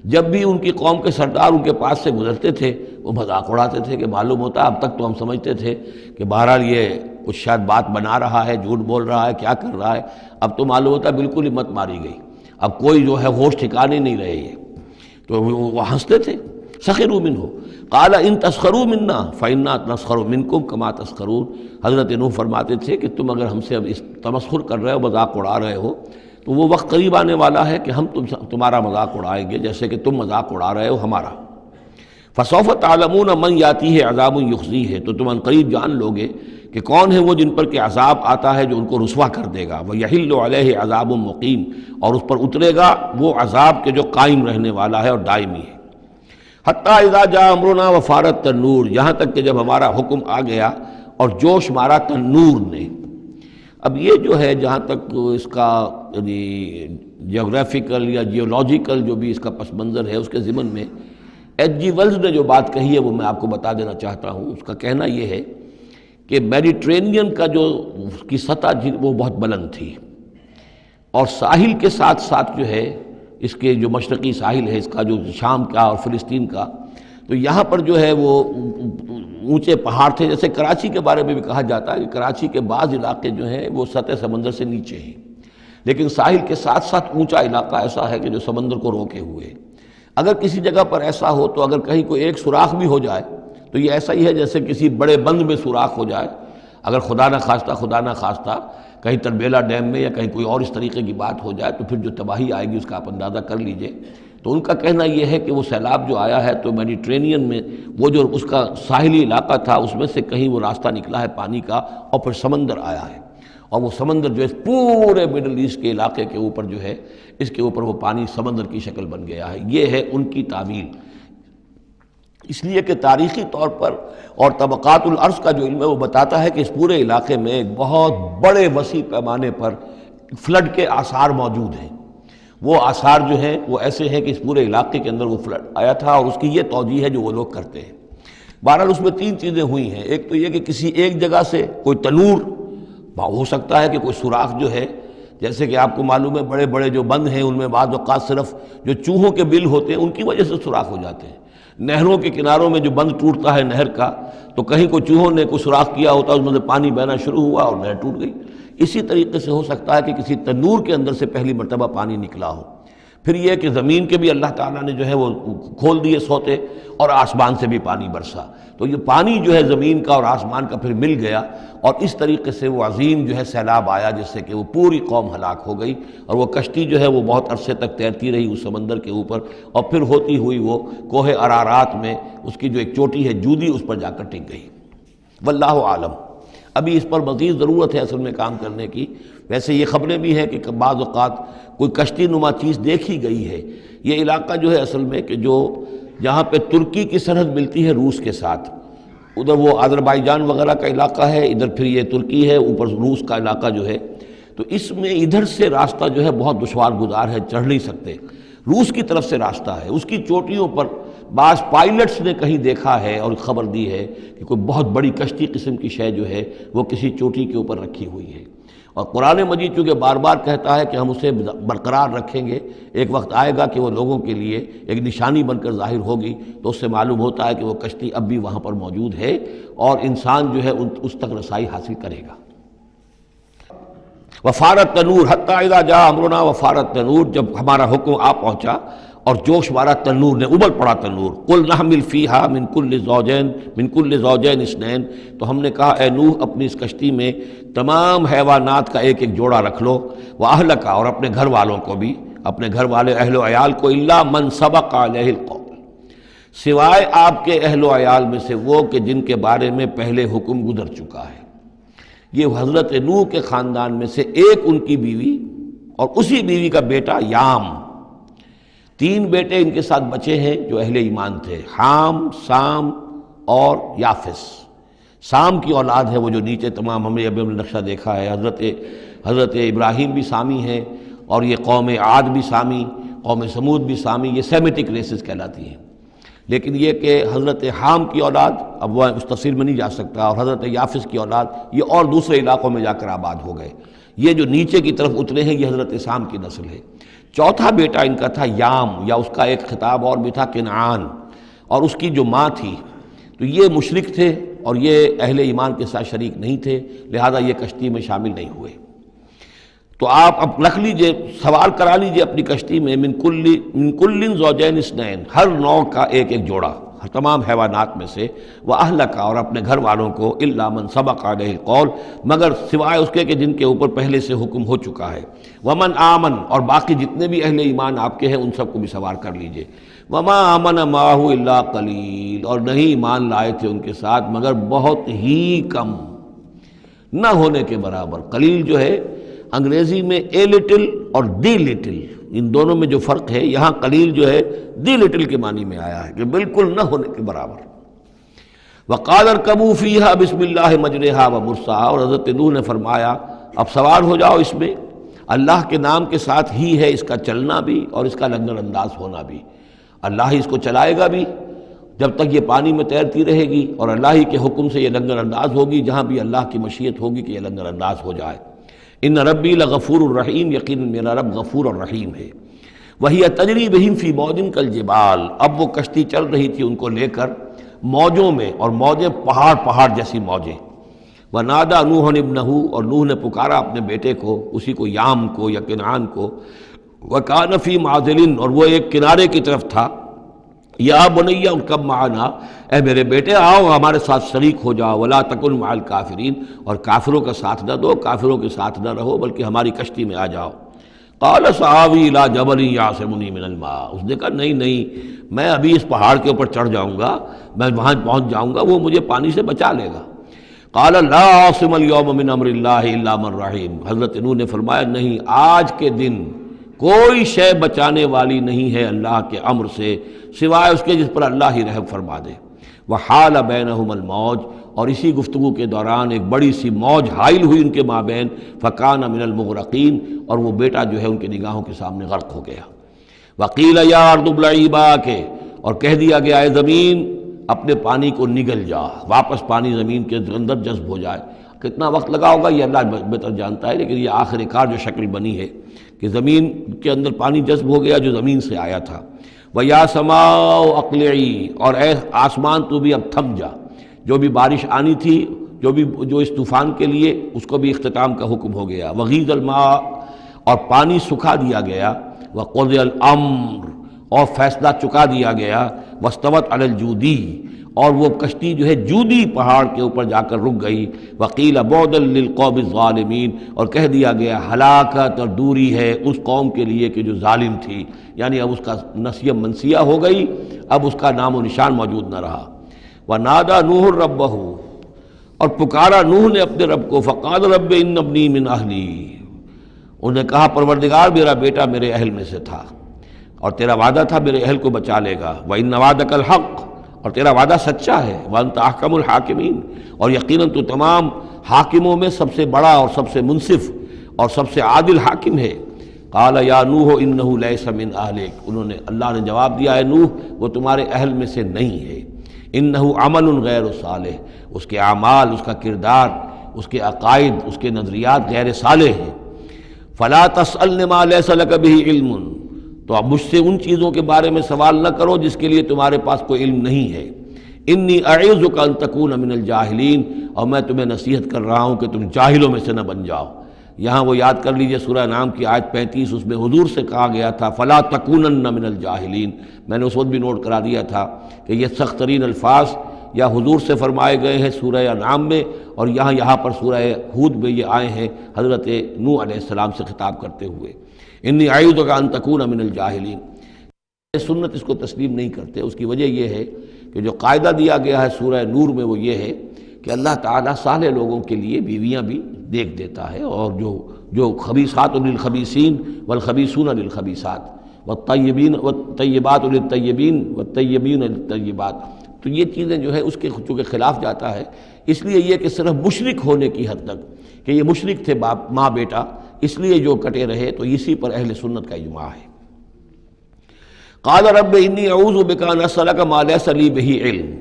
جب بھی ان کی قوم کے سردار ان کے پاس سے گزرتے تھے وہ مذاق اڑاتے تھے، کہ معلوم ہوتا اب تک تو ہم سمجھتے تھے کہ بہرحال یہ کچھ شاید بات بنا رہا ہے، جھوٹ بول رہا ہے، کیا کر رہا ہے، اب تو معلوم ہوتا بالکل ہی مت ماری گئی، اب کوئی جو ہے ہوش ٹھکانے نہیں رہے یہ، تو وہ ہنستے تھے۔ سخروا منہ قال ان تسخروا منا فانا نسخر منکم کما تسخرون، حضرت نوح فرماتے تھے کہ تم اگر ہم سے اب اس تمسخر کر رہے ہو، مذاق اڑا رہے ہو، تو وہ وقت قریب آنے والا ہے کہ ہم تمہارا مذاق اڑائیں گے جیسے کہ تم مذاق اڑا رہے ہو ہمارا۔ فسوف تعلمون من یاتیہ عذاب یخزیہ، تو تم عنقریب جان لوگے کہ کون ہے وہ جن پر کہ عذاب آتا ہے جو ان کو رسوا کر دے گا۔ ویحل علیہ عذاب مقیم، اور اس پر اترے گا وہ عذاب کے جو قائم رہنے والا ہے اور دائمی ہے۔ حتیٰ اذا جاء امرنا وفارت التنور، یہاں تک کہ جب ہمارا حکم آ گیا اور جوش مارا تنور نے۔ اب یہ جو ہے جہاں تک اس کا یعنی جیوگرافیکل یا جیولوجیکل جو بھی اس کا پس منظر ہے، اس کے ضمن میں ایچ جی ویلز نے جو بات کہی ہے وہ میں آپ کو بتا دینا چاہتا ہوں۔ اس کا کہنا یہ ہے کہ میڈیٹرینین کا جو اس کی سطح وہ بہت بلند تھی، اور ساحل کے ساتھ ساتھ جو ہے اس کے جو مشرقی ساحل ہے اس کا، جو شام کا اور فلسطین کا، تو یہاں پر جو ہے وہ اونچے پہاڑ تھے۔ جیسے کراچی کے بارے میں بھی کہا جاتا ہے کہ کراچی کے بعض علاقے جو ہیں وہ سطح سمندر سے نیچے ہیں، لیکن ساحل کے ساتھ ساتھ اونچا علاقہ ایسا ہے کہ جو سمندر کو روکے ہوئے۔ اگر کسی جگہ پر ایسا ہو تو اگر کہیں کوئی ایک سوراخ بھی ہو جائے تو یہ ایسا ہی ہے جیسے کسی بڑے بند میں سوراخ ہو جائے۔ اگر خدا نہ خواستہ کہیں تربیلا ڈیم میں یا کہیں کوئی اور اس طریقے کی بات ہو جائے تو پھر جو تباہی آئے گی اس کا آپ اندازہ کر لیجئے۔ تو ان کا کہنا یہ ہے کہ وہ سیلاب جو آیا ہے تو میڈیٹرینین میں وہ جو اس کا ساحلی علاقہ تھا اس میں سے کہیں وہ راستہ نکلا ہے پانی کا، اور پھر سمندر آیا ہے، اور وہ سمندر جو ہے پورے مڈل ایسٹ کے علاقے کے اوپر جو ہے اس کے اوپر وہ پانی سمندر کی شکل بن گیا ہے۔ یہ ہے ان کی تعویل، اس لیے کہ تاریخی طور پر اور طبقات الارض کا جو علم ہے وہ بتاتا ہے کہ اس پورے علاقے میں ایک بہت بڑے وسیع پیمانے پر فلڈ کے آثار موجود ہیں۔ وہ آثار جو ہیں وہ ایسے ہیں کہ اس پورے علاقے کے اندر وہ فلڈ آیا تھا، اور اس کی یہ توجیہ ہے جو وہ لوگ کرتے ہیں۔ بہرحال اس میں تین چیزیں ہوئی ہیں، ایک تو یہ کہ کسی ایک جگہ سے کوئی تنور ہو سکتا ہے کہ کوئی سوراخ جو ہے، جیسے کہ آپ کو معلوم ہے بڑے بڑے جو بند ہیں ان میں بعض اوقات صرف جو چوہوں کے بل ہوتے ہیں ان کی وجہ سے سوراخ ہو جاتے ہیں۔ نہروں کے کناروں میں جو بند ٹوٹتا ہے نہر کا، تو کہیں کوئی چوہوں نے کوئی سوراخ کیا ہوتا ہے، اس میں سے پانی بہنا شروع ہوا اور نہر ٹوٹ گئی۔ اسی طریقے سے ہو سکتا ہے کہ کسی تنور کے اندر سے پہلی مرتبہ پانی نکلا ہو۔ پھر یہ کہ زمین کے بھی اللہ تعالیٰ نے جو ہے وہ کھول دیے سوتے، اور آسمان سے بھی پانی برسا، تو یہ پانی جو ہے زمین کا اور آسمان کا پھر مل گیا، اور اس طریقے سے وہ عظیم جو ہے سیلاب آیا جس سے کہ وہ پوری قوم ہلاک ہو گئی، اور وہ کشتی جو ہے وہ بہت عرصے تک تیرتی رہی اس سمندر کے اوپر، اور پھر ہوتی ہوئی وہ کوہ ارارات میں اس کی جو ایک چوٹی ہے جودی، اس پر جا کر ٹک گئی۔ واللہ عالم، ابھی اس پر مزید ضرورت ہے اصل میں کام کرنے کی۔ ویسے یہ خبریں بھی ہیں کہ بعض اوقات کوئی کشتی نما چیز دیکھی گئی ہے۔ یہ علاقہ جو ہے اصل میں کہ جو جہاں پہ ترکی کی سرحد ملتی ہے روس کے ساتھ، ادھر وہ آذربائیجان وغیرہ کا علاقہ ہے، ادھر پھر یہ ترکی ہے، اوپر روس کا علاقہ جو ہے، تو اس میں ادھر سے راستہ جو ہے بہت دشوار گزار ہے، چڑھ نہیں سکتے۔ روس کی طرف سے راستہ ہے، اس کی چوٹیوں پر بعض پائلٹس نے کہیں دیکھا ہے اور خبر دی ہے کہ کوئی بہت بڑی کشتی قسم کی شے جو ہے وہ کسی چوٹی کے اوپر رکھی ہوئی ہے، اور قرآن مجید چونکہ بار بار کہتا ہے کہ ہم اسے برقرار رکھیں گے، ایک وقت آئے گا کہ وہ لوگوں کے لیے ایک نشانی بن کر ظاہر ہوگی، تو اس سے معلوم ہوتا ہے کہ وہ کشتی اب بھی وہاں پر موجود ہے، اور انسان جو ہے اس تک رسائی حاصل کرے گا۔ وفارت تنور حتی اذا جاء امرنا وفارت تنور، جب ہمارا حکم آ پہنچا اور جوش مارا تنور نے، ابل پڑا تنور۔ قل نحمل فیہا من کل زوجین اثنین، تو ہم نے کہا اے نوح اپنی اس کشتی میں تمام حیوانات کا ایک ایک جوڑا رکھ لو، واہلک، اور اپنے گھر والوں کو بھی، اپنے گھر والے اہل و عیال کو، الا من سبق علیہ القول، سوائے آپ کے اہل و عیال میں سے وہ کہ جن کے بارے میں پہلے حکم گزر چکا ہے۔ یہ حضرت نوح کے خاندان میں سے ایک ان کی بیوی اور اسی بیوی کا بیٹا یام، 3 بیٹے ان کے ساتھ بچے ہیں جو اہل ایمان تھے، حام، سام اور یافس۔ سام کی اولاد ہے وہ جو نیچے تمام ہم نے ابھی نقشہ دیکھا ہے، حضرت ابراہیم بھی سامی ہیں، اور یہ قوم عاد بھی سامی، قوم سمود بھی سامی، یہ سیمیٹک ریسز کہلاتی ہیں۔ لیکن یہ کہ حضرت حام کی اولاد اب وہ اس تفصیل میں نہیں جا سکتا، اور حضرت یافس کی اولاد یہ اور دوسرے علاقوں میں جا کر آباد ہو گئے۔ یہ جو نیچے کی طرف اترے ہیں یہ حضرت سام کی نسل ہے۔ چوتھا بیٹا ان کا تھا یام، یا اس کا ایک خطاب اور بھی تھا کنعان، اور اس کی جو ماں تھی تو یہ مشرک تھے اور یہ اہل ایمان کے ساتھ شریک نہیں تھے، لہذا یہ کشتی میں شامل نہیں ہوئے۔ تو آپ اب رکھ لیجئے، سوال کرا لیجئے اپنی کشتی میں من کل زوجین اثنین، ہر نوع کا ایک ایک جوڑا، تمام حیوانات میں سے، وَأَهْلَكَ، اور اپنے گھر والوں کو، إِلَّا مَنْ سَبَقَ عَلَيْهِ الْقَوْلُ، مگر سوائے اس کے کہ جن کے اوپر پہلے سے حکم ہو چکا ہے، وَمَنْ آمَنَ، اور باقی جتنے بھی اہل ایمان آپ کے ہیں ان سب کو بھی سوار کر لیجئے، وَمَا آمَنَ مَعَهُ إِلَّا قَلِيلٌ، اور نہیں ایمان لائے تھے ان کے ساتھ مگر بہت ہی کم، نہ ہونے کے برابر۔ قلیل جو ہے انگریزی میں اے لٹل اور دی لٹل، ان دونوں میں جو فرق ہے، یہاں قلیل جو ہے دی لٹل کے معنی میں آیا ہے کہ بالکل نہ ہونے کے برابر۔ وَقَالَ ارْكَبُوا فِيهَا بِسْمِ اللَّهِ مَجْرَاهَا وَمُرْسَاهَا، اور حضرت نوح نے فرمایا اب سوار ہو جاؤ اس میں، اللہ کے نام کے ساتھ ہی ہے اس کا چلنا بھی اور اس کا لنگر انداز ہونا بھی، اللہ ہی اس کو چلائے گا بھی جب تک یہ پانی میں تیرتی رہے گی، اور اللہ ہی کے حکم سے یہ لنگر انداز ہوگی جہاں بھی اللہ کی مشیت ہوگی کہ یہ لنگر انداز ہو جائے۔ ان ربی لغفور الرحیم، یقیناً میرا رب غفور الرحیم ہے۔ وہی تجری بہم فی موج کالجبال، اب وہ کشتی چل رہی تھی ان کو لے کر موجوں میں، اور موجیں پہاڑ جیسی موجیں۔ ونادى نوح ابنہ، اور نوح نے پکارا اپنے بیٹے کو، اسی کو یام کو یا کنعان کو، وکان فی معزل، اور وہ ایک کنارے کی طرف تھا، یا بنی ارکب معنا، اے میرے بیٹے آؤ ہمارے ساتھ شریک ہو جاؤ، ولا تکن مع الکافرین، اور کافروں کا ساتھ نہ دو، کافروں کے ساتھ نہ رہو بلکہ ہماری کشتی میں آ جاؤ۔ قال سآوی الی جبل یعصمنی من الماء، اس نے کہا نہیں میں ابھی اس پہاڑ کے اوپر چڑھ جاؤں گا، میں وہاں پہنچ جاؤں گا، وہ مجھے پانی سے بچا لے گا۔ قال لا عاصم اليوم من امر اللہ الا من رحم، حضرت نوح نے فرمایا نہیں، آج کے دن کوئی شے بچانے والی نہیں ہے اللہ کے امر سے سوائے اس کے جس پر اللہ ہی رحم فرما دے۔ وحال بینہم الموج، اور اسی گفتگو کے دوران ایک بڑی سی موج حائل ہوئی ان کے مابین، فکان من المغرقین، اور وہ بیٹا جو ہے ان کی نگاہوں کے سامنے غرق ہو گیا۔ وقیل یا ارض ابلعی ماءک، اور کہہ دیا گیا اے زمین اپنے پانی کو نگل جا، واپس پانی زمین کے اندر جذب ہو جائے۔ کتنا وقت لگا ہوگا یہ اللہ بہتر جانتا ہے، لیکن یہ آخر کار جو شکل بنی ہے کہ زمین کے اندر پانی جذب ہو گیا جو زمین سے آیا تھا۔ وَيَا سَمَاءُ أَقْلِعِي، اور اے آسمان تو بھی اب تھم جا، جو بھی بارش آنی تھی، جو اس طوفان کے لیے، اس کو بھی اختتام کا حکم ہو گیا۔ وَغِيضَ الْمَاءُ، اور پانی سکھا دیا گیا۔ وَقُضِيَ الْأَمْرُ، اور فیصلہ چکا دیا گیا۔ وَاسْتَوَتْ عَلَى الْجُودِيِّ، اور وہ کشتی جو ہے جودی پہاڑ کے اوپر جا کر رک گئی۔ وَقِيلَ بُعْدًا لِلْقَوْمِ الظَّالِمِينَ، اور کہہ دیا گیا ہلاکت اور دوری ہے اس قوم کے لیے کہ جو ظالم تھی، یعنی اب اس کا نسیہ منسیہ ہو گئی، اب اس کا نام و نشان موجود نہ رہا۔ وَنَادَى نُوحٌ رَبَّهُ، اور پکارا نوح نے اپنے رب کو، فَقَالَ رَبِّ إِنَّ ابْنِي مِنْ أَهْلِي، انہوں نے کہا پروردگار میرا بیٹا میرے اہل میں سے تھا، اور تیرا وعدہ تھا میرے اہل کو بچا لے گا۔ وَإِنَّ وعدَكَ الْحَقُّ، اور تیرا وعدہ سچا ہے۔ وَأَنْتَ أَحْكَمُ الْحَاكِمِينَ، اور یقیناً تو تمام حاکموں میں سب سے بڑا اور سب سے منصف اور سب سے عادل حاکم ہے۔ قَالَ يَا نُوحُ إِنَّهُ لَيْسَ مِنْ أَهْلِكَ، اللہ نے جواب دیا ہے نوح وہ تمہارے اہل میں سے نہیں ہے۔ إِنَّهُ عَمَلٌ غَيْرُ صَالِحٍ، اس کے اعمال، اس کا کردار، اس کے عقائد، اس کے نظریات غیر صالح ہیں۔ فَلَا تَسْأَلْنِ مَا لَيْسَ لَكَ بِهِ عِلْمٌ، تو اب مجھ سے ان چیزوں کے بارے میں سوال نہ کرو جس کے لیے تمہارے پاس کوئی علم نہیں ہے۔ انی اعوذک ان تکون من الجاہلین، اور میں تمہیں نصیحت کر رہا ہوں کہ تم جاہلوں میں سے نہ بن جاؤ۔ یہاں وہ یاد کر لیجئے سورہ انعام کی آیت 35، اس میں حضور سے کہا گیا تھا فلا تکونن من الجاہلین، میں نے اس وقت بھی نوٹ کرا دیا تھا کہ یہ سخت ترین الفاظ یا حضور سے فرمائے گئے ہیں سورہ انعام میں، اور یہاں پر سورہ ہود میں یہ آئے ہیں حضرت نوح علیہ السلام سے خطاب کرتے ہوئے، انی اعوذک ان تکون من الجاہلین۔ سنت اس کو تسلیم نہیں کرتے، اس کی وجہ یہ ہے کہ جو قاعدہ دیا گیا ہے سورہ نور میں وہ یہ ہے کہ اللہ تعالیٰ صالح لوگوں کے لیے بیویاں بھی دیکھ دیتا ہے، اور جو خبیثات للخبیثین والخبیثون للخبیثات، والطیبین والطیبات للطیبین والطیبین للطیبات، تو یہ چیزیں جو ہے اس کے چونکہ خلاف جاتا ہے، اس لیے یہ کہ صرف مشرک ہونے کی حد تک کہ یہ مشرک تھے باپ ماں بیٹا، اس لیے جو کٹے رہے، تو اسی پر اہل سنت کا اجماع ہے۔ قال رب انی اعوذ بک ان اسألک ما لیس لی بہ علم،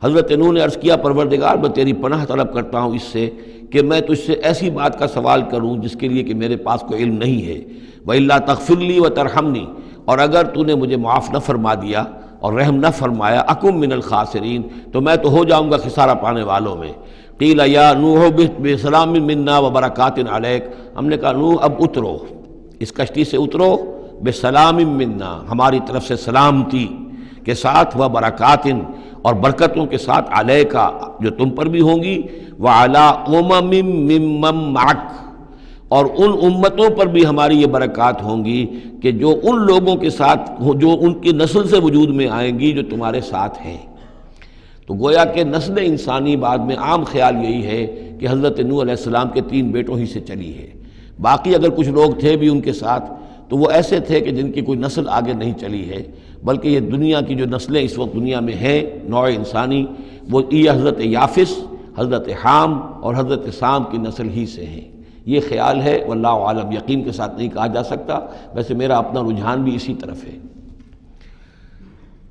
حضرت نوح نے عرض کیا پروردگار میں تیری پناہ طلب کرتا ہوں اس سے کہ میں تجھ سے ایسی بات کا سوال کروں جس کے لیے کہ میرے پاس کوئی علم نہیں ہے، وَإِلَّا تَغْفِرْ لِي وَتَرْحَمْنِي، اور اگر تو نے مجھے معاف نہ فرما دیا اور رحم نہ فرمایا، اکم من الخاسرین، تو میں تو ہو جاؤں گا خسارہ پانے والوں میں۔ قیل یا نوح اہبط بسلام منا وبرکات علیک، ہم نے کہا نوح اب اترو، اس کشتی سے اترو، بسلام منا، ہماری طرف سے سلامتی کے ساتھ، وبرکات، اور برکتوں کے ساتھ، علیکا، جو تم پر بھی ہوں گی، وعلی امم ممن معک، اور ان امتوں پر بھی ہماری یہ برکات ہوں گی کہ جو ان لوگوں کے ساتھ جو ان کی نسل سے وجود میں آئیں گی جو تمہارے ساتھ ہیں۔ تو گویا کہ نسل انسانی بعد میں عام خیال یہی ہے کہ حضرت نوح علیہ السلام کے 3 بیٹوں ہی سے چلی ہے، باقی اگر کچھ لوگ تھے بھی ان کے ساتھ تو وہ ایسے تھے کہ جن کی کوئی نسل آگے نہیں چلی ہے، بلکہ یہ دنیا کی جو نسلیں اس وقت دنیا میں ہیں نوع انسانی، وہ یہ حضرت یافس، حضرت حام اور حضرت سام کی نسل ہی سے ہیں۔ یہ خیال ہے، واللہ عالم، یقین کے ساتھ نہیں کہا جا سکتا، ویسے میرا اپنا رجحان بھی اسی طرف ہے۔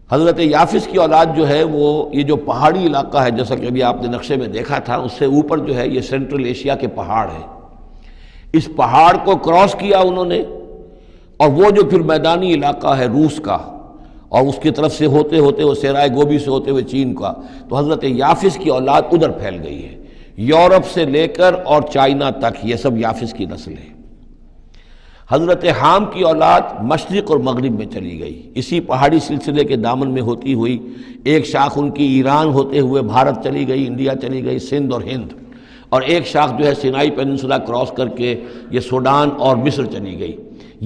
حضرت یافس کی اولاد جو ہے وہ یہ جو پہاڑی علاقہ ہے، جیسا کہ ابھی آپ نے نقشے میں دیکھا تھا، اس سے اوپر جو ہے یہ سینٹرل ایشیا کے پہاڑ ہیں، اس پہاڑ کو کراس کیا انہوں نے، اور وہ جو پھر میدانی علاقہ ہے روس کا، اور اس کی طرف سے ہوتے ہوتے وہ صحرائے گوبی سے ہوتے ہوئے چین کا، تو حضرت یافس کی اولاد ادھر پھیل گئی ہے، یورپ سے لے کر اور چائنا تک، یہ سب یافس کی نسل ہے۔ حضرت حام کی اولاد مشرق اور مغرب میں چلی گئی، اسی پہاڑی سلسلے کے دامن میں ہوتی ہوئی، ایک شاخ ان کی ایران ہوتے ہوئے بھارت چلی گئی، انڈیا چلی گئی، سندھ اور ہند، اور ایک شاخ جو ہے سینائی پیننسولا کراس کر کے یہ سوڈان اور مصر چلی گئی۔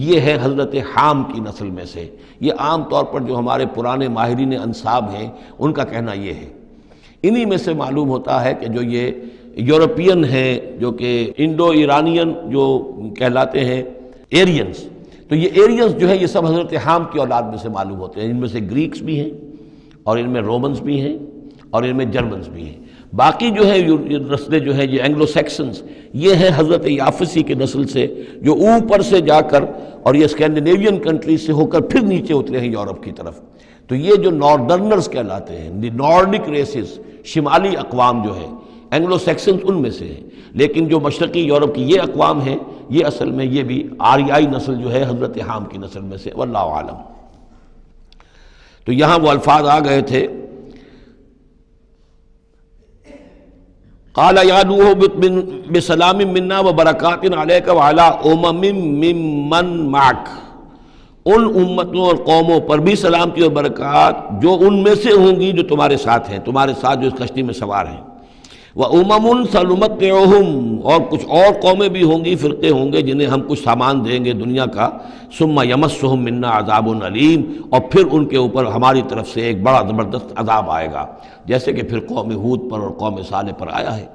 یہ ہے حضرت حام کی نسل میں سے۔ یہ عام طور پر جو ہمارے پرانے ماہرین انساب ہیں ان کا کہنا یہ ہے۔ انہی میں سے معلوم ہوتا ہے کہ جو یہ یورپین ہیں، جو کہ انڈو ایرانین جو کہلاتے ہیں، ایرینز، تو یہ ایرینز جو ہے یہ سب حضرت حام کی اولاد میں سے معلوم ہوتے ہیں۔ ان میں سے گریکس بھی ہیں، اور ان میں رومنز بھی ہیں، اور ان میں جرمنز بھی ہیں۔ باقی جو ہے نسلیں جو ہیں یہ اینگلو سیکسنز، یہ ہیں حضرت یافسی کے نسل سے، جو اوپر سے جا کر اور یہ اسکینڈینیوین کنٹریز سے ہو کر پھر نیچے اترے ہیں یورپ کی طرف۔ تو یہ جو ناردرنرز کہلاتے ہیں، دی نارڈک ریسز، شمالی اقوام جو ہیں، اینگلو سیکسنز ان میں سے ہیں، لیکن جو مشرقی یورپ کی یہ اقوام ہیں، یہ اصل میں یہ بھی آریائی نسل جو ہے حضرت حام کی نسل میں سے، واللہ عالم۔ تو یہاں وہ الفاظ آ گئے تھے، قال یا نوح اہبط بسلام منا وبرکات علیک وعلی امم ممن معک، ان امتوں اور قوموں پر بھی سلامتی اور برکات جو ان میں سے ہوں گی جو تمہارے ساتھ ہیں، تمہارے ساتھ جو اس کشتی میں سوار ہیں، وَأُمَمٌ سَنُمَتِّعُهُمْ، اور کچھ اور قومیں بھی ہوں گی، فرقے ہوں گے جنہیں ہم کچھ سامان دیں گے دنیا کا، ثُمَّ يَمَسُّهُم مِّنَّا عَذَابٌ أَلِيمٌ، اور پھر ان کے اوپر ہماری طرف سے ایک بڑا زبردست عذاب آئے گا، جیسے کہ پھر قوم ہود پر اور قوم صالح پر آیا ہے۔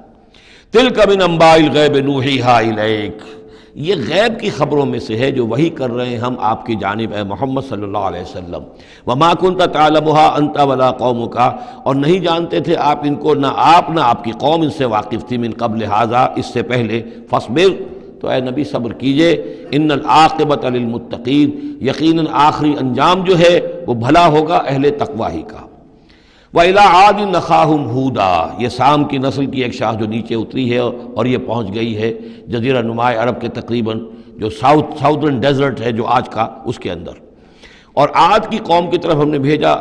تِلْكَ مِنْ أَنْبَاءِ الْغَيْبِ نُوحِيهَا إِلَيْكَ، یہ غیب کی خبروں میں سے ہے جو وحی کر رہے ہیں ہم آپ کی جانب اے محمد صلی اللہ علیہ وسلم۔ وَمَا كُنْتَ تَعْلَمُهَا أَنْتَ وَلَا قَوْمُكَ، اور نہیں جانتے تھے آپ ان کو، نہ آپ نہ آپ کی قوم ان سے واقف تھی، من قبل ھذا، اس سے پہلے، فاصبر، تو اے نبی صبر کیجئے، ان العاقبۃ للمتقین، یقیناً آخری انجام جو ہے وہ بھلا ہوگا اہل تقوی ہی کا۔ وَإِلَىٰ عَادٍ أَخَاهُمْ هُودًا، یہ سام کی نسل کی ایک شاخ جو نیچے اتری ہے اور یہ پہنچ گئی ہے جزیرہ نماء عرب کے تقریباً جو ساؤدرن ڈیزرٹ ہے جو آج کا، اس کے اندر، اور عاد کی قوم کی طرف ہم نے بھیجا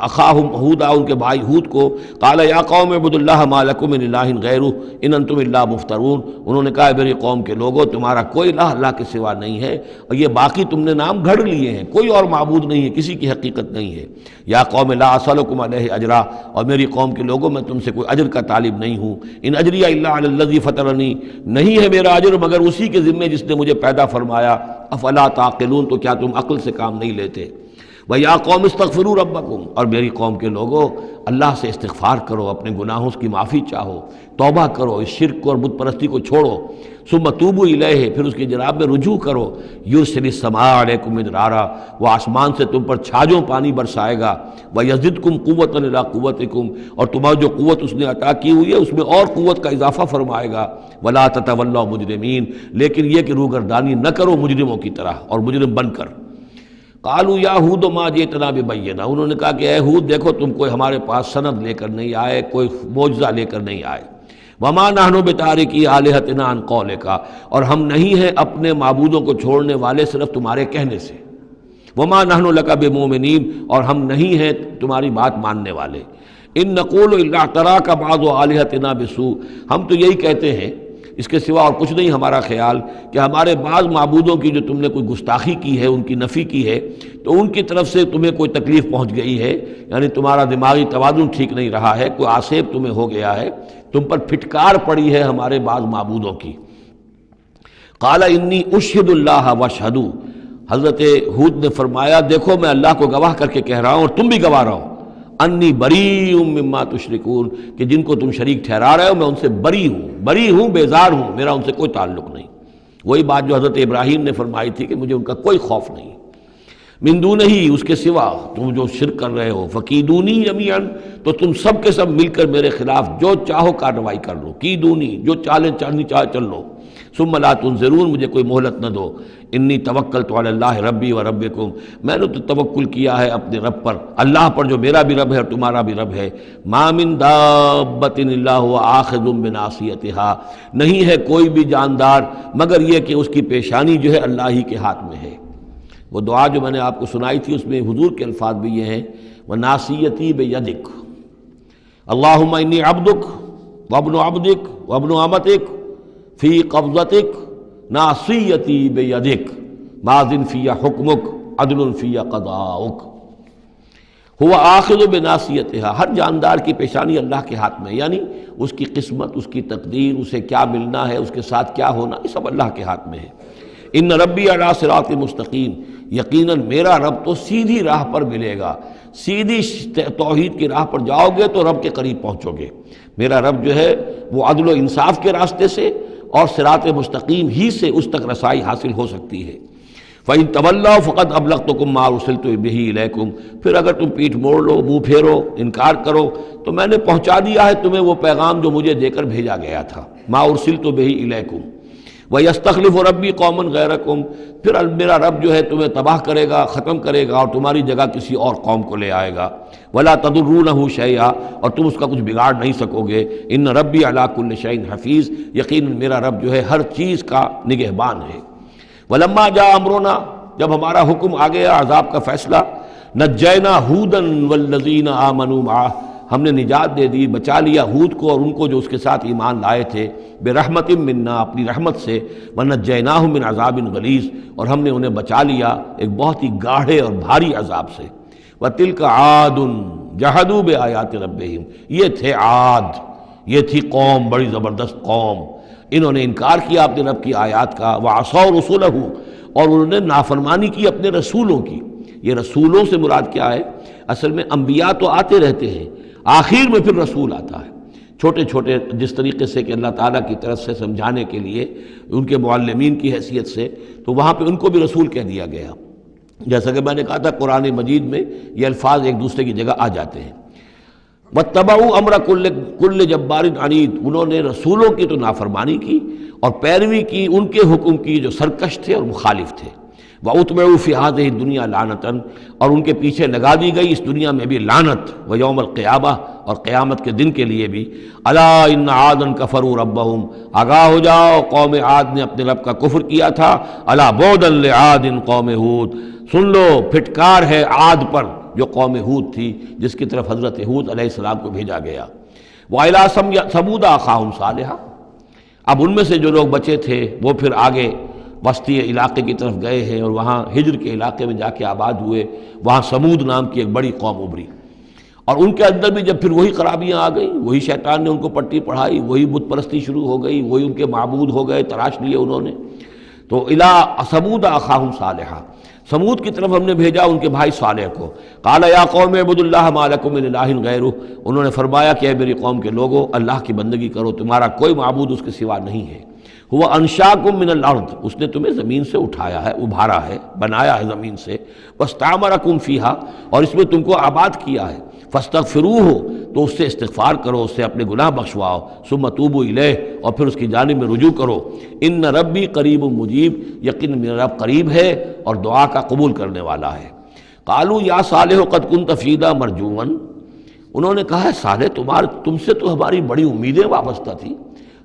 اخاہم ہودا، ان کے بھائی ہود کو، قال یا قوم اعبدوا اللہ ما لکم من الہ غیرہ ان انتم الا مفترون، انہوں نے کہا میری قوم کے لوگوں تمہارا کوئی الہ اللہ کے سوا نہیں ہے، اور یہ باقی تم نے نام گھڑ لیے ہیں، کوئی اور معبود نہیں ہے، کسی کی حقیقت نہیں ہے۔ یا قوم لا اسألکم علیہ اجرا، اور میری قوم کے لوگوں میں تم سے کوئی اجر کا طالب نہیں ہوں، ان اجری الا علی الذی فطرنی، نہیں ہے میرا اجر مگر اسی کے ذمے جس نے مجھے پیدا فرمایا، افلا تعقلون، تو کیا تم عقل سے کام نہیں لیتے؟ وَيَا قَوْمِ اسْتَغْفِرُوا رَبَّكُمْ، اور میری قوم کے لوگوں اللہ سے استغفار کرو، اپنے گناہوں کی معافی چاہو، توبہ کرو، اس شرک کو اور بت پرستی کو چھوڑو، ثُمَّ تُوبُوا إِلَيْهِ، پھر اس کی جناب میں رجوع کرو، يُرْسِلِ السَّمَاءَ عَلَيْكُمْ مِدْرَارًا، وہ آسمان سے تم پر چھاجوں پانی برسائے گا، وَيَزِدْكُمْ قُوَّةً إِلَىٰ قُوَّتِكُمْ، اور تمہاری جو قوت اس نے عطا کی ہوئی ہے اس میں اور قوت کا اضافہ فرمائے گا، وَلَا تَتَوَلَّوْا مُجْرِمِينَ، لیکن یہ کہ روگردانی نہ کرو مجرموں کی طرح اور مجرم بن کر۔ قالوا یا ہود ما جئتنا ببینہ، انہوں نے کہا کہ اے ہود دیکھو تم کوئی ہمارے پاس سند لے کر نہیں آئے، کوئی معجزہ لے کر نہیں آئے، وما نحن بتارکی آلہتنا عن قولک، اور ہم نہیں ہیں اپنے معبودوں کو چھوڑنے والے صرف تمہارے کہنے سے، وما نحن لک بمؤمنین، اور ہم نہیں ہیں تمہاری بات ماننے والے، ان نقول الا اعتراک بعض آلہتنا بسوء، ہم تو یہی کہتے ہیں، اس کے سوا اور کچھ نہیں ہمارا خیال، کہ ہمارے بعض معبودوں کی جو تم نے کوئی گستاخی کی ہے، ان کی نفی کی ہے، تو ان کی طرف سے تمہیں کوئی تکلیف پہنچ گئی ہے، یعنی تمہارا دماغی توازن ٹھیک نہیں رہا ہے، کوئی آسیب تمہیں ہو گیا ہے، تم پر پھٹکار پڑی ہے ہمارے بعض معبودوں کی۔ قال انی اشہد اللہ واشہدوا، حضرت ہود نے فرمایا دیکھو میں اللہ کو گواہ کر کے کہہ رہا ہوں اور تم بھی گواہ رہو، انی بریء مما تشرکون، کہ جن کو تم شریک ٹھہرا رہے ہو میں ان سے بری ہوں، بیزار ہوں، میرا ان سے کوئی تعلق نہیں۔ وہی بات جو حضرت ابراہیم نے فرمائی تھی کہ مجھے ان کا کوئی خوف نہیں، من دونہ ہی، اس کے سوا تم جو شرک کر رہے ہو، فکیدونی جمیعا، تو تم سب کے سب مل کر میرے خلاف جو چاہو کارروائی کر لو، کیدونی، جو چالیں چلنی چاہے چل لو، ثم لا تنظرون، مجھے کوئی مہلت نہ دو، انی توکلت علی اللہ ربی و ربکم، میں نے تو توکل کیا ہے اپنے رب پر، اللہ پر جو میرا بھی رب ہے اور تمہارا بھی رب ہے، ما من دابۃ الا هو آخذ بناصیتها، نہیں ہے کوئی بھی جاندار مگر یہ کہ اس کی پیشانی جو ہے اللہ ہی کے ہاتھ میں ہے۔ وہ دعا جو میں نے آپ کو سنائی تھی اس میں حضور کے الفاظ بھی یہ ہیں، وَنَاصِيَتِي بِيَدِكَ اللہم انی عبدک وابن عبدک وابن امتک فی قبضتک ناصیتی بیدک ماضٍ فی حکمک عدل فی قضاؤک۔ ہوا آخذ بناصیتها، ہر جاندار کی پیشانی اللہ کے ہاتھ میں، یعنی اس کی قسمت، اس کی تقدیر، اسے کیا ملنا ہے، اس کے ساتھ کیا ہونا، یہ سب اللہ کے ہاتھ میں ہے۔ ان ربی علی صراط مستقیم، یقیناً میرا رب تو سیدھی راہ پر ملے گا، سیدھی توحید کی راہ پر جاؤ گے تو رب کے قریب پہنچو گے۔ میرا رب جو ہے وہ عدل و انصاف کے راستے سے اور صراط مستقیم ہی سے اس تک رسائی حاصل ہو سکتی ہے۔ فَإِن تَوَلَّوْا فَقَدْ أَبْلَغْتُكُم مَّا أُرْسِلْتُ بِهِ إِلَيْكُمْ، پھر اگر تم پیٹھ موڑ لو، منہ پھیرو، انکار کرو، تو میں نے پہنچا دیا ہے تمہیں وہ پیغام جو مجھے دے کر بھیجا گیا تھا، مَا أُرْسِلْتُ بِهِ إِلَيْكُمْ۔ وَيَسْتَخْلِفُ رَبِّي قَوْمًا غَيْرَكُمْ، پھر میرا رب جو ہے تمہیں تباہ کرے گا، ختم کرے گا اور تمہاری جگہ کسی اور قوم کو لے آئے گا۔ وَلَا تَضُرُّونَهُ شَيْئًا، اور تم اس کا کچھ بگاڑ نہیں سکو گے۔ إِنَّ رَبِّي عَلَىٰ كُلِّ شَيْءٍ حَفِيظٌ، یقیناً میرا رب جو ہے ہر چیز کا نگہبان ہے۔ وَلَمَّا جَاءَ أَمْرُنَا، جب ہمارا حکم آ گیا، عذاب کا فیصلہ، نَجَّيْنَا هُودًا وَالَّذِينَ آمَنُوا مَعَهُ، ہم نے نجات دے دی، بچا لیا ہود کو اور ان کو جو اس کے ساتھ ایمان لائے تھے، برحمت منا، اپنی رحمت سے، ونجیناہم من عذاب غلیظ، اور ہم نے انہیں بچا لیا ایک بہت ہی گاڑھے اور بھاری عذاب سے۔ وتلک عاد جحدوا بآیات ربہم، یہ تھے عاد، یہ تھی قوم، بڑی زبردست قوم، انہوں نے انکار کیا اپنے رب کی آیات کا، وعصوا رسولہ، اور انہوں نے نافرمانی کی اپنے رسولوں کی۔ یہ رسولوں سے مراد کیا ہے؟ اصل میں انبیاء تو آتے رہتے ہیں، آخر میں پھر رسول آتا ہے، چھوٹے چھوٹے، جس طریقے سے کہ اللہ تعالیٰ کی طرف سے سمجھانے کے لیے ان کے معلمین کی حیثیت سے، تو وہاں پہ ان کو بھی رسول کہہ دیا گیا۔ جیسا کہ میں نے کہا تھا قرآن مجید میں یہ الفاظ ایک دوسرے کی جگہ آ جاتے ہیں۔ واتبعوا امر کل جبار عنید، انہوں نے رسولوں کی تو نافرمانی کی اور پیروی کی ان کے حکم کی جو سرکش تھے اور مخالف تھے۔ وَأُتْبِعُوا فِي هَذِهِ الدُّنْيَا لَعْنَةً، اور ان کے پیچھے لگا دی گئی اس دنیا میں بھی لعنت، وَيَوْمَ الْقِيَامَةِ، اور قیامت کے دن کے لیے بھی۔ أَلَا إِنَّ عَادًا كَفَرُوا رَبَّهُمْ، آگاہ ہو جاؤ قوم عاد نے اپنے رب کا کفر کیا تھا۔ أَلَا بُعْدًا لِعَادٍ قوم ہود، سن لو پھٹکار ہے عاد پر جو قوم ہود تھی، جس کی طرف حضرت ہود علیہ السلام کو بھیجا گیا۔ وَإِلَىٰ ثَمُودَ أَخَاهُمْ صَالِحًا، اب ان میں سے جو لوگ بچے تھے وہ پھر آگے وسطی علاقے کی طرف گئے ہیں اور وہاں ہجر کے علاقے میں جا کے آباد ہوئے، وہاں سمود نام کی ایک بڑی قوم ابھری، اور ان کے اندر بھی جب پھر وہی خرابیاں آ گئیں، وہی شیطان نے ان کو پٹی پڑھائی، وہی بت پرستی شروع ہو گئی، وہی ان کے معبود ہو گئے، تراش لیے انہوں نے۔ تو الی ثمود اخاہم صالحا، سمود کی طرف ہم نے بھیجا ان کے بھائی صالح کو. قال یا قوم اعبدوا اللہ ما لکم من الہ غیرہ، انہوں نے فرمایا کہ اے میری قوم کے لوگو، اللہ کی بندگی کرو، تمہارا کوئی معبود اس کے سوا نہیں ہے. هو انشاکم من الارض، اس نے تمہیں زمین سے اٹھایا ہے، ابھارا ہے، بنایا ہے زمین سے. واستعمرکم فیہا، اور اس میں تم کو آباد کیا ہے. فاستغفروہ، تو اس سے استغفار کرو، اس سے اپنے گناہ بخشواؤ. ثم توبوا الیہ، اور پھر اس کی جانب میں رجوع کرو. ان ربی قریب مجیب، یقین میرا رب قریب ہے اور دعا کا قبول کرنے والا ہے. قالوا یا صالح قد کنت فینا مرجوا، انہوں نے کہا ہے صالح تم سے تو ہماری بڑی امیدیں وابستہ تھیں.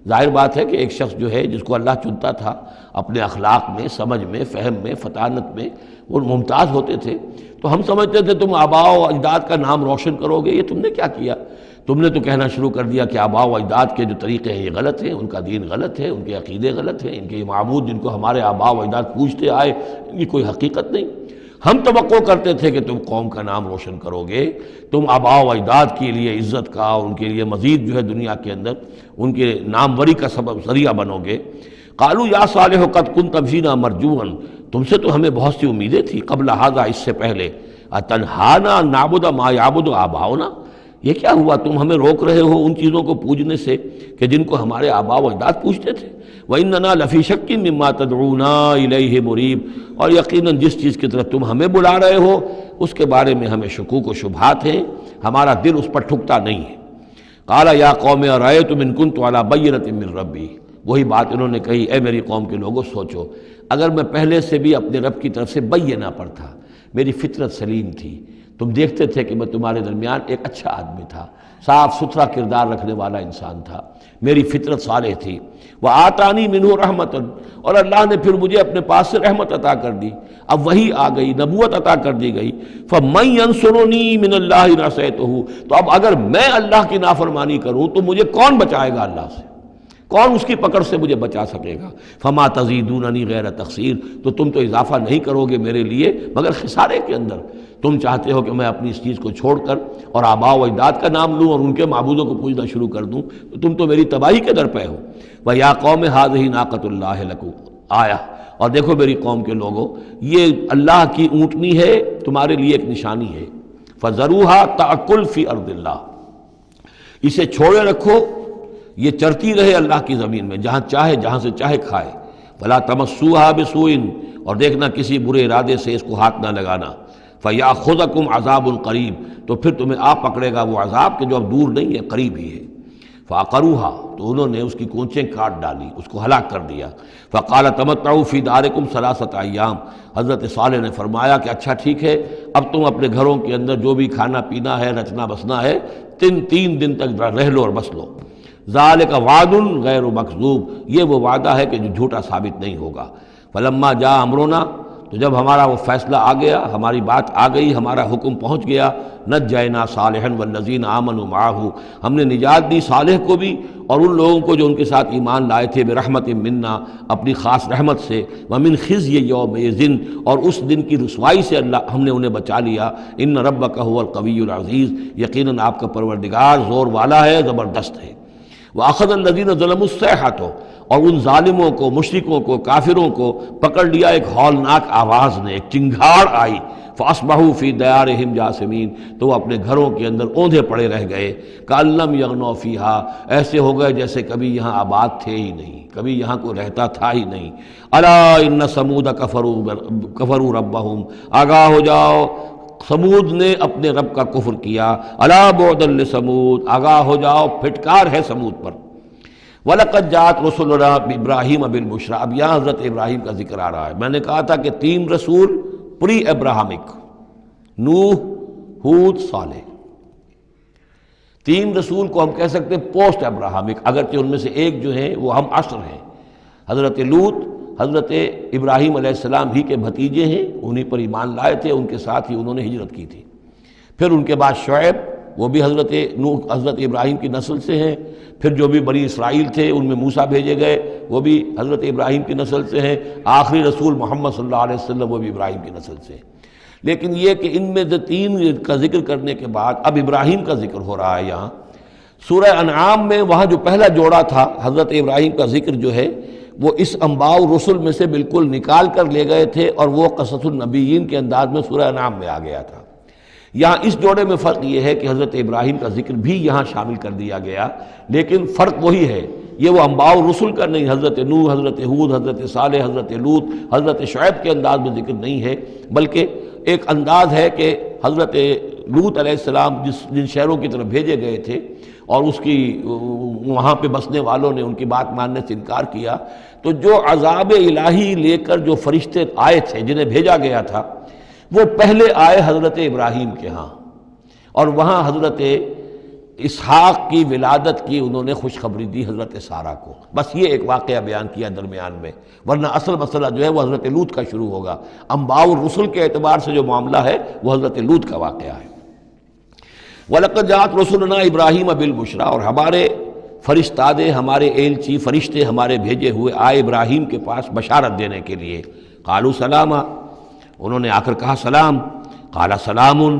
ظاہر بات ہے کہ ایک شخص جو ہے جس کو اللہ چنتا تھا اپنے اخلاق میں، سمجھ میں، فہم میں، فطانت میں وہ ممتاز ہوتے تھے، تو ہم سمجھتے تھے تم آباء و اجداد کا نام روشن کرو گے. یہ تم نے کیا کیا؟ تم نے تو کہنا شروع کر دیا کہ آباء و اجداد کے جو طریقے ہیں یہ غلط ہیں، ان کا دین غلط ہے، ان کے عقیدے غلط ہیں، ان کے یہ معبود جن کو ہمارے آباء و اجداد پوجتے آئے ان کی کوئی حقیقت نہیں. ہم توقع کرتے تھے کہ تم قوم کا نام روشن کرو گے، تم آباء و اجداد کے لیے عزت کا اور ان کے لیے مزید جو ہے دنیا کے اندر ان کے ناموری کا سبب ذریعہ بنو گے. قالوا یا صالح قد کنت فینا مرجوا، تم سے تو ہمیں بہت سی امیدیں تھیں قبل ھذا، اس سے پہلے. اتنہانا نعبد ما یعبد آباؤنا، یہ کیا ہوا تم ہمیں روک رہے ہو ان چیزوں کو پوجنے سے کہ جن کو ہمارے آباء و اجداد پوجتے تھے. وَإِنَّنَا لَفِي شَكٍّ مِّمَّا تَدْعُونَا إِلَيْهِ مُرِيبٍ، اور یقیناً جس چیز کی طرف تم ہمیں بلا رہے ہو اس کے بارے میں ہمیں شکوک و شبہات ہیں، ہمارا دل اس پر ٹھکتا نہیں ہے. قَالَ يَا قَوْمِ أَرَأَيْتُمْ إِن كُنتُ عَلَىٰ بَيِّنَةٍ مِّن رَّبِّي، وہی بات انہوں نے کہی، اے میری قوم کے لوگوں سوچو، اگر میں پہلے سے بھی اپنے رب کی طرف سے بینہ پر تھا، میری فطرت سلیم تھی، تم دیکھتے تھے کہ میں تمہارے درمیان ایک اچھا آدمی تھا، صاف ستھرا کردار رکھنے والا انسان تھا، میری فطرت صالح تھی. وَآتَانِي مِنْهُ رَحْمَةً، اور اللہ نے پھر مجھے اپنے پاس سے رحمت عطا کر دی. اب وہی آ گئی، نبوت عطا کر دی گئی. فَمَن يَنصُرُنِي مِنَ اللَّهِ إِنْ عَصَيْتُهُ، تو اب اگر میں اللہ کی نافرمانی کروں تو مجھے کون بچائے گا اللہ سے؟ کون اس کی پکڑ سے مجھے بچا سکے گا؟ فما تزیدوننی غیر تقصیر، تو تم تو اضافہ نہیں کرو گے میرے لیے مگر خسارے کے اندر. تم چاہتے ہو کہ میں اپنی اس چیز کو چھوڑ کر اور آباء و اجداد کا نام لوں اور ان کے معبودوں کو پوجنا شروع کر دوں، تو تم تو میری تباہی کے در پہ ہو. وَيَا قَوْمِ هَٰذِهِ نَاقَةُ اللَّهِ لَكُمْ آیَةٌ، اور دیکھو میری قوم کے لوگوں، یہ اللہ کی اونٹنی ہے، تمہارے لیے ایک نشانی ہے. فَذَرُوهَا تَأْكُلْ فِي أَرْضِ اللَّهِ، اسے چھوڑے رکھو، یہ چرتی رہے اللہ کی زمین میں، جہاں چاہے جہاں سے چاہے کھائے. وَلَا تَمَسُّوهَا بِسُوءٍ، اور دیکھنا کسی برے ارادے سے اس کو ہاتھ نہ لگانا. فَيَأْخُذَكُمْ عَذَابٌ قَرِيبٌ، تو پھر تمہیں آ پکڑے گا وہ عذاب کہ جو اب دور نہیں ہے، قریب ہی ہے. فَعَقَرُوهَا، تو انہوں نے اس کی کونچیں کاٹ ڈالی، اس کو ہلاک کر دیا. فَقَالَ تَمَتَّعُوا فِي دَارِكُمْ ثَلَاثَةَ أَيَّامٍ، حضرت صالح نے فرمایا کہ اچھا ٹھیک ہے، اب تم اپنے گھروں کے اندر جو بھی کھانا پینا ہے، رچنا بسنا ہے، تین دن تک رہ لو اور بس لو. ذالک وعد غیر مکذوب، یہ وہ وعدہ ہے کہ جو جھوٹا ثابت نہیں ہوگا. فلما جاء امرنا، تو جب ہمارا وہ فیصلہ آ گیا، ہماری بات آ گئی، ہمارا حکم پہنچ گیا. نجینا صالحا والذین آمنوا معہ، ہم نے نجات دی صالح کو بھی اور ان لوگوں کو جو ان کے ساتھ ایمان لائے تھے، برحمت منا، اپنی خاص رحمت سے. ومن خزی یومئذ، اور اس دن کی رسوائی سے اللہ ہم نے انہیں بچا لیا. ان ربک هو القوی العزیز، یقیناً آپ کا پروردگار زور والا ہے، زبردست ہے. وَأَخَذَ الَّذِينَ ظَلَمُوا الصَّيْحَةُ، اور ان ظالموں کو، مشرکوں کو، کافروں کو پکڑ لیا ایک ہولناک آواز نے، ایک چنگھاڑ آئی. فَأَصْبَحُوا فِي دِيَارِهِمْ جَاثِمِينَ، تو وہ اپنے گھروں کے اندر اوندھے پڑے رہ گئے. كَأَن لَّمْ يَغْنَوْا فِيهَا، ایسے ہو گئے جیسے کبھی یہاں آباد تھے ہی نہیں، کبھی یہاں کوئی رہتا تھا ہی نہیں. أَلَا إِنَّ ثَمُودَ كَفَرُوا رَبَّهُمْ، آگاہ ہو جاؤ، سمود نے اپنے رب کا کفر کیا. الا بعدا لثمود، آگاہ ہو جاؤ، پھٹکار ہے سمود پر. وَلَقَدْ جَاءَتْ رُسُلُنَا بِإِبْرَاهِيمَ بِالْبُشْرَىٰ، اب یہاں حضرت ابراہیم کا ذکر آ رہا ہے. میں نے کہا تھا کہ 3 رسول پری ابراہمک، نوح، ہود، صالح. 3 رسول کو ہم کہہ سکتے ہیں پوسٹ ابراہمک، اگرچہ ان میں سے ایک جو ہیں وہ ہم عصر ہیں. حضرت لوط حضرت ابراہیم علیہ السلام ہی کے بھتیجے ہیں، انہی پر ایمان لائے تھے، ان کے ساتھ ہی انہوں نے ہجرت کی تھی. پھر ان کے بعد شعیب، وہ بھی حضرت نوح حضرت ابراہیم کی نسل سے ہیں. پھر جو بھی بنی اسرائیل تھے ان میں موسیٰ بھیجے گئے، وہ بھی حضرت ابراہیم کی نسل سے ہیں. آخری رسول محمد صلی اللہ علیہ وسلم وہ بھی ابراہیم کی نسل سے ہیں. لیکن یہ کہ ان میں سے 3 کا ذکر کرنے کے بعد اب ابراہیم کا ذکر ہو رہا ہے. یہاں سورہ انعام میں وہاں جو پہلا جوڑا تھا حضرت ابراہیم کا ذکر جو ہے وہ اس انباء الرسل میں سے بالکل نکال کر لے گئے تھے اور وہ قصص النبیین کے انداز میں سورہ انعام میں آ گیا تھا۔ یہاں اس جوڑے میں فرق یہ ہے کہ حضرت ابراہیم کا ذکر بھی یہاں شامل کر دیا گیا، لیکن فرق وہی ہے، یہ وہ انباء الرسل کا نہیں، حضرت نوح، حضرت ہود، حضرت صالح، حضرت لوط، حضرت شعیب کے انداز میں ذکر نہیں ہے، بلکہ ایک انداز ہے کہ حضرت لوط علیہ السلام جن شہروں کی طرف بھیجے گئے تھے اور اس کی وہاں پہ بسنے والوں نے ان کی بات ماننے سے انکار کیا، تو جو عذاب الہی لے کر جو فرشتے آئے تھے جنہیں بھیجا گیا تھا، وہ پہلے آئے حضرت ابراہیم کے ہاں، اور وہاں حضرت اسحاق کی ولادت کی انہوں نے خوشخبری دی حضرت سارہ کو۔ بس یہ ایک واقعہ بیان کیا درمیان میں، ورنہ اصل مسئلہ جو ہے وہ حضرت لوط کا شروع ہوگا۔ انباء الرسل کے اعتبار سے جو معاملہ ہے وہ حضرت لوط کا واقعہ ہے۔ وَلَقَدْ جَاءَتْ رُسُلُنَا إِبْرَاهِيمَ بِالْبُشْرَىٰ، اور ہمارے فرشتادے، ہمارے ایلچی فرشتے ہمارے بھیجے ہوئے آئے ابراہیم کے پاس بشارت دینے کے لیے۔ قَالُوا سَلَامًا، انہوں نے آ کر کہا سلام۔ قَالَ سَلَامٌ،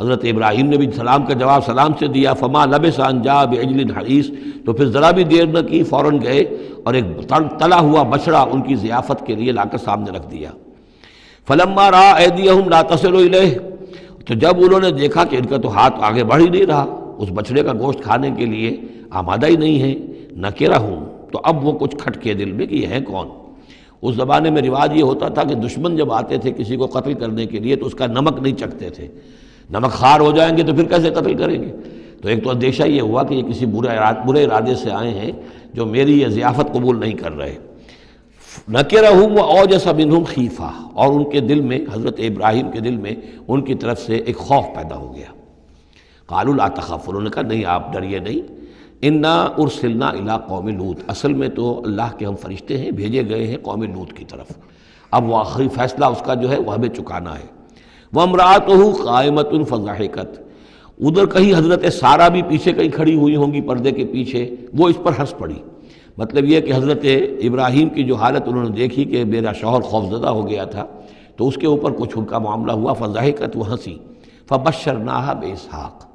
حضرت ابراہیم نے بھی سلام کا جواب سلام سے دیا۔ فما لبث ان جاء بعجل حنیذ، تو پھر ذرا بھی دیر نہ کی، فوراً گئے اور ایک تلا ہوا بچڑا ان کی ضیافت کے لیے لا کر سامنے رکھ دیا۔ فلما رأى أيديهم لا تصل إليه، تو جب انہوں نے دیکھا کہ ان کا تو ہاتھ آگے بڑھ ہی نہیں رہا، اس بچڑے کا گوشت کھانے کے لیے آمادہ ہی نہیں ہے، نکرہم، تو اب وہ کچھ کھٹکے دل میں کہ یہ ہے کون۔ اس زمانے میں رواج یہ ہوتا تھا کہ دشمن جب آتے تھے کسی کو قتل کرنے کے لیے تو اس کا نمک نہیں چکھتے تھے، نمک خوار ہو جائیں گے تو پھر کیسے قتل کریں گے۔ تو ایک تو اندیشہ یہ ہوا کہ یہ کسی برے ارادے سے آئے ہیں جو میری یہ ضیافت قبول نہیں کر رہے۔ نکرہم وأوجس منہم خیفہ، اور ان کے دل میں، حضرت ابراہیم کے دل میں ان کی طرف سے ایک خوف پیدا ہو گیا۔ قالوا لا تخف، انہوں نے کہا نہیں آپ ڈریے نہیں، انا ارسلنا الی قوم لوط، اصل میں تو اللہ کے ہم فرشتے ہیں، بھیجے گئے ہیں قوم لوط کی طرف، اب وہ آخری فیصلہ اس کا جو ہے وہ ہمیں چکانا ہے۔ وامرأتہ قائمۃ فضحکت، ادھر کہیں حضرت سارہ بھی پیچھے کہیں کھڑی ہوئی ہوں گی پردے کے پیچھے، وہ اس پر ہنس پڑی۔ مطلب یہ کہ حضرت ابراہیم کی جو حالت انہوں نے دیکھی کہ میرا شوہر خوفزدہ ہو گیا تھا، تو اس کے اوپر کچھ ان کا معاملہ ہوا، فضحکت، وہ ہنسی۔ فبشرناہا باسحاق،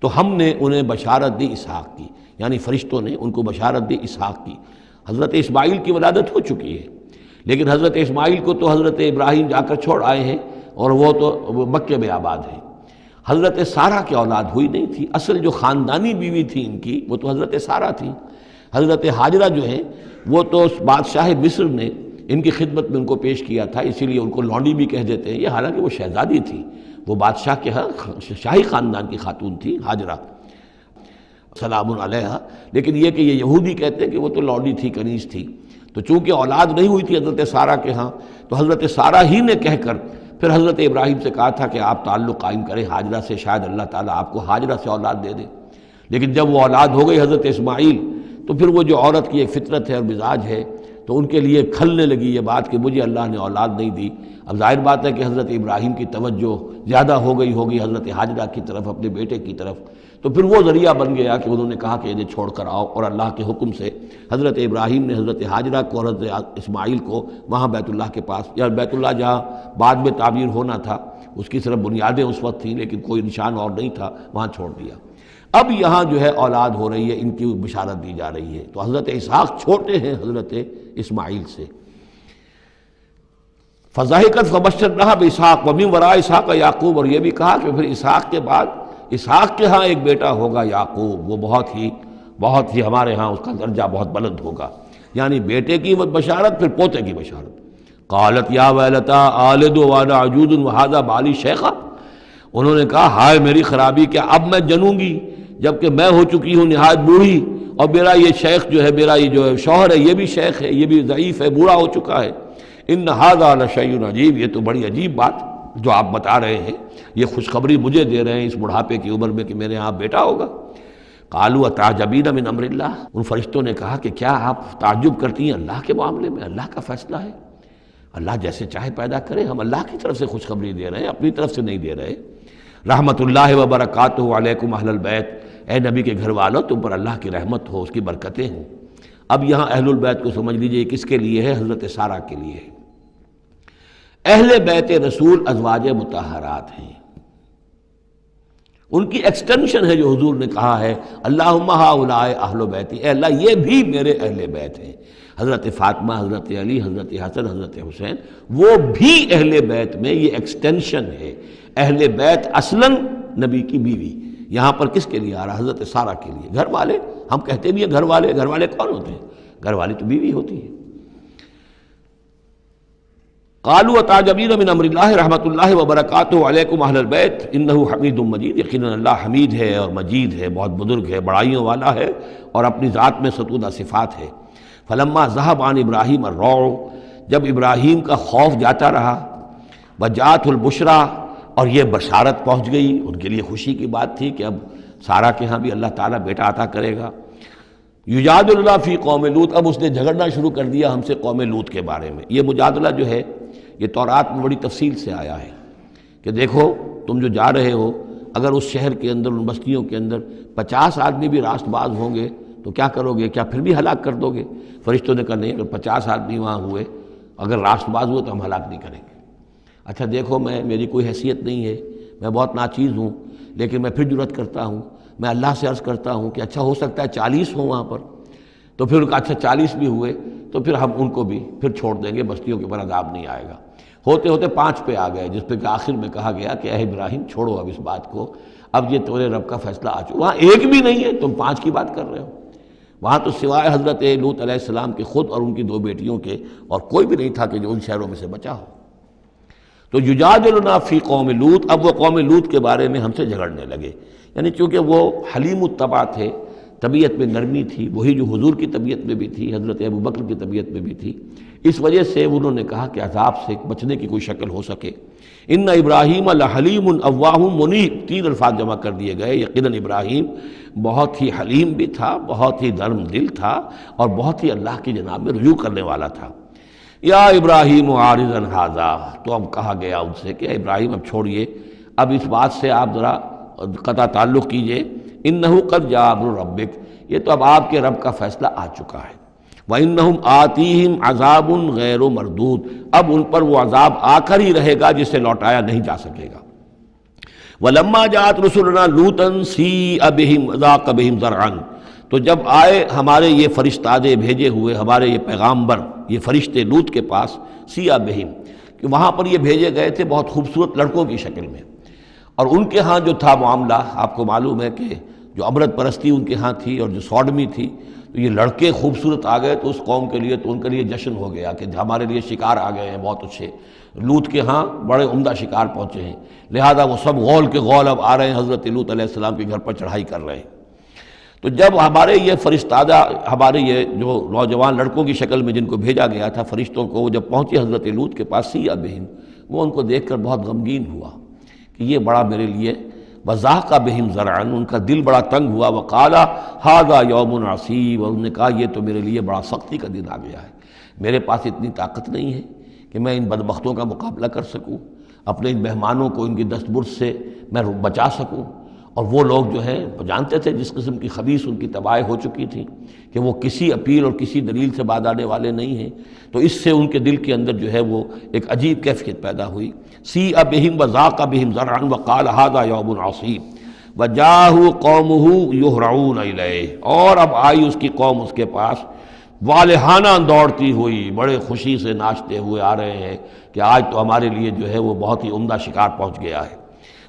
تو ہم نے انہیں بشارت دی اسحاق کی، یعنی فرشتوں نے ان کو بشارت دی اسحاق کی۔ حضرت اسماعیل کی ولادت ہو چکی ہے، لیکن حضرت اسماعیل کو تو حضرت ابراہیم جا کر چھوڑ آئے ہیں اور وہ تو مکے میں آباد ہیں۔ حضرت سارہ کی اولاد ہوئی نہیں تھی، اصل جو خاندانی بیوی تھی ان کی وہ تو حضرت سارہ تھی۔ حضرت ہاجرہ جو ہیں وہ تو بادشاہ مصر نے ان کی خدمت میں ان کو پیش کیا تھا، اسی لیے ان کو لونڈی بھی کہہ دیتے ہیں، یہ حالانکہ وہ شہزادی تھی، وہ بادشاہ کے ہاں شاہی خاندان کی خاتون تھی ہاجرہ، سلام علیہا، لیکن یہ کہ یہ یہودی کہتے ہیں کہ وہ تو لونڈی تھی، کنیز تھی۔ تو چونکہ اولاد نہیں ہوئی تھی حضرت سارہ کے ہاں، تو حضرت سارہ ہی نے کہہ کر پھر حضرت ابراہیم سے کہا تھا کہ آپ تعلق قائم کریں ہاجرہ سے، شاید اللہ تعالیٰ آپ کو ہاجرہ سے اولاد دے دے۔ لیکن جب وہ اولاد ہو گئی حضرت اسماعیل، تو پھر وہ جو عورت کی ایک فطرت ہے اور مزاج ہے، تو ان کے لیے کھلنے لگی یہ بات کہ مجھے اللہ نے اولاد نہیں دی۔ اب ظاہر بات ہے کہ حضرت ابراہیم کی توجہ زیادہ ہو گئی ہوگی حضرت ہاجرہ کی طرف، اپنے بیٹے کی طرف، تو پھر وہ ذریعہ بن گیا کہ انہوں نے کہا کہ انہیں چھوڑ کر آؤ، اور اللہ کے حکم سے حضرت ابراہیم نے حضرت ہاجرہ کو اور حضرت اسماعیل کو وہاں بیت اللہ کے پاس، یا بیت اللہ جہاں بعد میں تعمیر ہونا تھا اس کی صرف بنیادیں اس وقت تھیں لیکن کوئی نشان اور نہیں تھا، وہاں چھوڑ دیا۔ اب یہاں جو ہے اولاد ہو رہی ہے، ان کی بشارت دی جا رہی ہے، تو حضرت اسحاق چھوٹے ہیں حضرت اسماعیل سے۔ فضحکت فبشرناہا باسحاق ومن وراء اسحاق یعقوب، اور یہ بھی کہا کہ پھر اسحاق کے بعد اسحاق کے ہاں ایک بیٹا ہوگا یعقوب، وہ بہت ہی ہمارے ہاں اس کا درجہ بہت بلند ہوگا، یعنی بیٹے کی بشارت پھر پوتے کی بشارت۔ قالت یا ویلتا آلد وانا عجوز وہذا بالی شیخا، انہوں نے کہا ہائے میری خرابی، کیا اب میں جنوں گی جبکہ میں ہو چکی ہوں نہایت بوڑھی، اور میرا یہ شیخ جو ہے، میرا یہ جو شوہر ہے یہ بھی شیخ ہے، یہ بھی ضعیف ہے، بوڑھا ہو چکا ہے۔ ان ھذا لشیء عجیب، یہ تو بڑی عجیب بات جو آپ بتا رہے ہیں، یہ خوشخبری مجھے دے رہے ہیں اس بڑھاپے کی عمر میں کہ میرے ہاں بیٹا ہوگا۔ قالوا اتعجبین من امر اللہ، ان فرشتوں نے کہا کہ کیا آپ تعجب کرتی ہیں اللہ کے معاملے میں؟ اللہ کا فیصلہ ہے، اللہ جیسے چاہے پیدا کرے، ہم اللہ کی طرف سے خوشخبری دے رہے ہیں، اپنی طرف سے نہیں دے رہے۔ رحمت اللہ وبرکاتہ علیکم اہل البیت، اے نبی کے گھر والوں تم پر اللہ کی رحمت ہو، اس کی برکتیں ہوں۔ اب یہاں اہل البیت کو سمجھ لیجئے کس کے لیے ہے؟ حضرت سارہ کے لیے ہے۔ اہل بیت رسول ازواج مطہرات ہیں، ان کی ایکسٹینشن ہے جو حضور نے کہا ہے اللہم ہؤلاء اہل بیتی، اے اللہ یہ بھی میرے اہل بیت ہیں۔ حضرت فاطمہ، حضرت علی، حضرت حسن، حضرت حسین، وہ بھی اہل بیت میں، یہ ایکسٹینشن ہے۔ اہل بیت اصلاً نبی کی بیوی، یہاں پر کس کے لیے آ رہا؟ حضرت سارہ کے لیے۔ گھر والے، ہم کہتے بھی ہیں گھر والے، گھر والے کون ہوتے ہیں؟ گھر والی تو بیوی ہوتی ہے۔ قالوا اتعجبین من امر اللہ رحمۃ اللہ وبرکاتہ علیکم اہل البیت انہ حمید مجید، یقیناً اللہ حمید ہے اور مجید ہے، بہت بزرگ ہے، بڑائیوں والا ہے اور اپنی ذات میں ستودہ صفات ہے۔ فلما ذہب عن ابراہیم الروع، جب ابراہیم کا خوف جاتا رہا، وجاءت البشریٰ، اور یہ بشارت پہنچ گئی، ان کے لیے خوشی کی بات تھی کہ اب سارہ کے ہاں بھی اللہ تعالیٰ بیٹا عطا کرے گا۔ یجادلنا فی قوم لوط، اب اس نے جھگڑنا شروع کر دیا ہم سے قوم لوط کے بارے میں۔ یہ مجادلہ جو ہے یہ تورات میں بڑی تفصیل سے آیا ہے کہ دیکھو تم جو جا رہے ہو، اگر اس شہر کے اندر، ان بستیوں کے اندر 50 آدمی بھی راست باز ہوں گے تو کیا کرو گے؟ کیا پھر بھی ہلاک کر دو گے؟ فرشتوں نے کہا نہیں، اگر 50 آدمی وہاں ہوئے، اگر راست باز ہوئے تو ہم ہلاک نہیں کریں گے۔ اچھا دیکھو، میری کوئی حیثیت نہیں ہے، میں بہت ناچیز ہوں، لیکن میں پھر جرأت کرتا ہوں، میں اللہ سے عرض کرتا ہوں کہ اچھا ہو سکتا ہے 40 ہوں وہاں پر۔ تو پھر اچھا 40 بھی ہوئے تو پھر ہم ان کو بھی پھر چھوڑ دیں گے، بستیوں کے اوپر عذاب نہیں آئے گا۔ ہوتے ہوتے 5 پہ آ گئے، جس پہ کہ آخر میں کہا گیا کہ اے ابراہیم چھوڑو اب اس بات کو، اب یہ تیرے رب کا فیصلہ آ چکا۔ وہاں ایک بھی نہیں ہے، تم 5 کی بات کر رہے ہو۔ وہاں تو سوائے حضرت لوط علیہ السلام کے خود اور ان کی 2 بیٹیوں کے اور کوئی بھی نہیں تھا کہ جو ان شہروں میں سے بچا ہو۔ تو یجادلنا فی قوم لوط، اب وہ قوم لوط کے بارے میں ہم سے جھگڑنے لگے، یعنی چونکہ وہ حلیم الطبع تھے، طبیعت میں نرمی تھی، وہی جو حضور کی طبیعت میں بھی تھی، حضرت ابوبکر کی طبیعت میں بھی تھی، اس وجہ سے انہوں نے کہا کہ عذاب سے بچنے کی کوئی شکل ہو سکے۔ ان ابراہیم لحلیم اواہ منیب، 3 الفاظ جمع کر دیے گئے۔ یقیناً ابراہیم بہت ہی حلیم بھی تھا، بہت ہی نرم دل تھا اور بہت ہی اللہ کی جناب میں رجوع کرنے والا تھا۔ یا ابراہیم عارضا ھذا، تو اب کہا گیا ان سے کہ ابراہیم اب چھوڑیے، اب اس بات سے آپ ذرا قطع تعلق کیجئے۔ انہ قد جاء امر ربک، یہ تو اب آپ کے رب کا فیصلہ آ چکا ہے۔ وَإِنَّهُمْ آتِيهِمْ عَذَابٌ غَيْرُ مَرْدُودٌ، اب ان پر وہ عذاب آ کر ہی رہے گا جسے لوٹایا نہیں جا سکے گا۔ وَلَمَّا جَاءَتْ رُسُلُنَا لُوطًا سِیءَ بِهِمْ وَضَاقَ بِهِمْ ذَرْعًا، تو جب آئے ہمارے یہ فرشتادے بھیجے ہوئے، ہمارے یہ پیغامبر، یہ فرشتے لوط کے پاس، سِیءَ بِهِمْ، کہ وہاں پر یہ بھیجے گئے تھے بہت خوبصورت لڑکوں کی شکل میں، اور ان کے ہاں جو تھا معاملہ، آپ کو معلوم ہے کہ جو عبرت پرستی ان کے ہاں تھی اور جو سوڈمی تھی، تو یہ لڑکے خوبصورت آ گئے تو اس قوم کے لیے، تو ان کے لیے جشن ہو گیا کہ ہمارے لیے شکار آ گئے ہیں بہت اچھے، لوط کے ہاں بڑے عمدہ شکار پہنچے ہیں، لہذا وہ سب غول کے غول اب آ رہے ہیں، حضرت لوط علیہ السلام کے گھر پر چڑھائی کر رہے ہیں۔ تو جب ہمارے یہ فرشتادہ، ہمارے یہ جو نوجوان لڑکوں کی شکل میں جن کو بھیجا گیا تھا فرشتوں کو، جب پہنچے حضرت لوط کے پاس، سِیءَ بِهِمْ، وہ ان کو دیکھ کر بہت غمگین ہوا کہ یہ بڑا میرے لیے، وَضَاقَ بِهِمْ ذَرْعًا، ان کا دل بڑا تنگ ہوا، وَقَالَ هَذَا يَوْمٌ عَصِیبٌ، اور انہوں نے کہا یہ تو میرے لیے بڑا سختی کا دن آ گیا ہے، میرے پاس اتنی طاقت نہیں ہے کہ میں ان بدبختوں کا مقابلہ کر سکوں، اپنے ان مہمانوں کو ان کی دست برد سے میں بچا سکوں۔ اور وہ لوگ جو ہیں جانتے تھے جس قسم کی خبیث ان کی تباہی ہو چکی تھی کہ وہ کسی اپیل اور کسی دلیل سے بعد آنے والے نہیں ہیں، تو اس سے ان کے دل کے اندر جو ہے وہ ایک عجیب کیفیت پیدا ہوئی۔ سِیءَ بِهِمْ وَضَاقَ بِهِمْ ذَرْعًا وَقَالَ هَذَا يَوْمٌ عَصِیبٌ وَجَاءَهُ قَوْمُهُ يُهْرَعُونَ إِلَیْهِ، اور اب آئی اس کی قوم اس کے پاس والہانہ دوڑتی ہوئی، بڑے خوشی سے ناچتے ہوئے آ رہے ہیں کہ آج تو ہمارے لیے جو ہے وہ بہت ہی عمدہ شکار پہنچ گیا ہے۔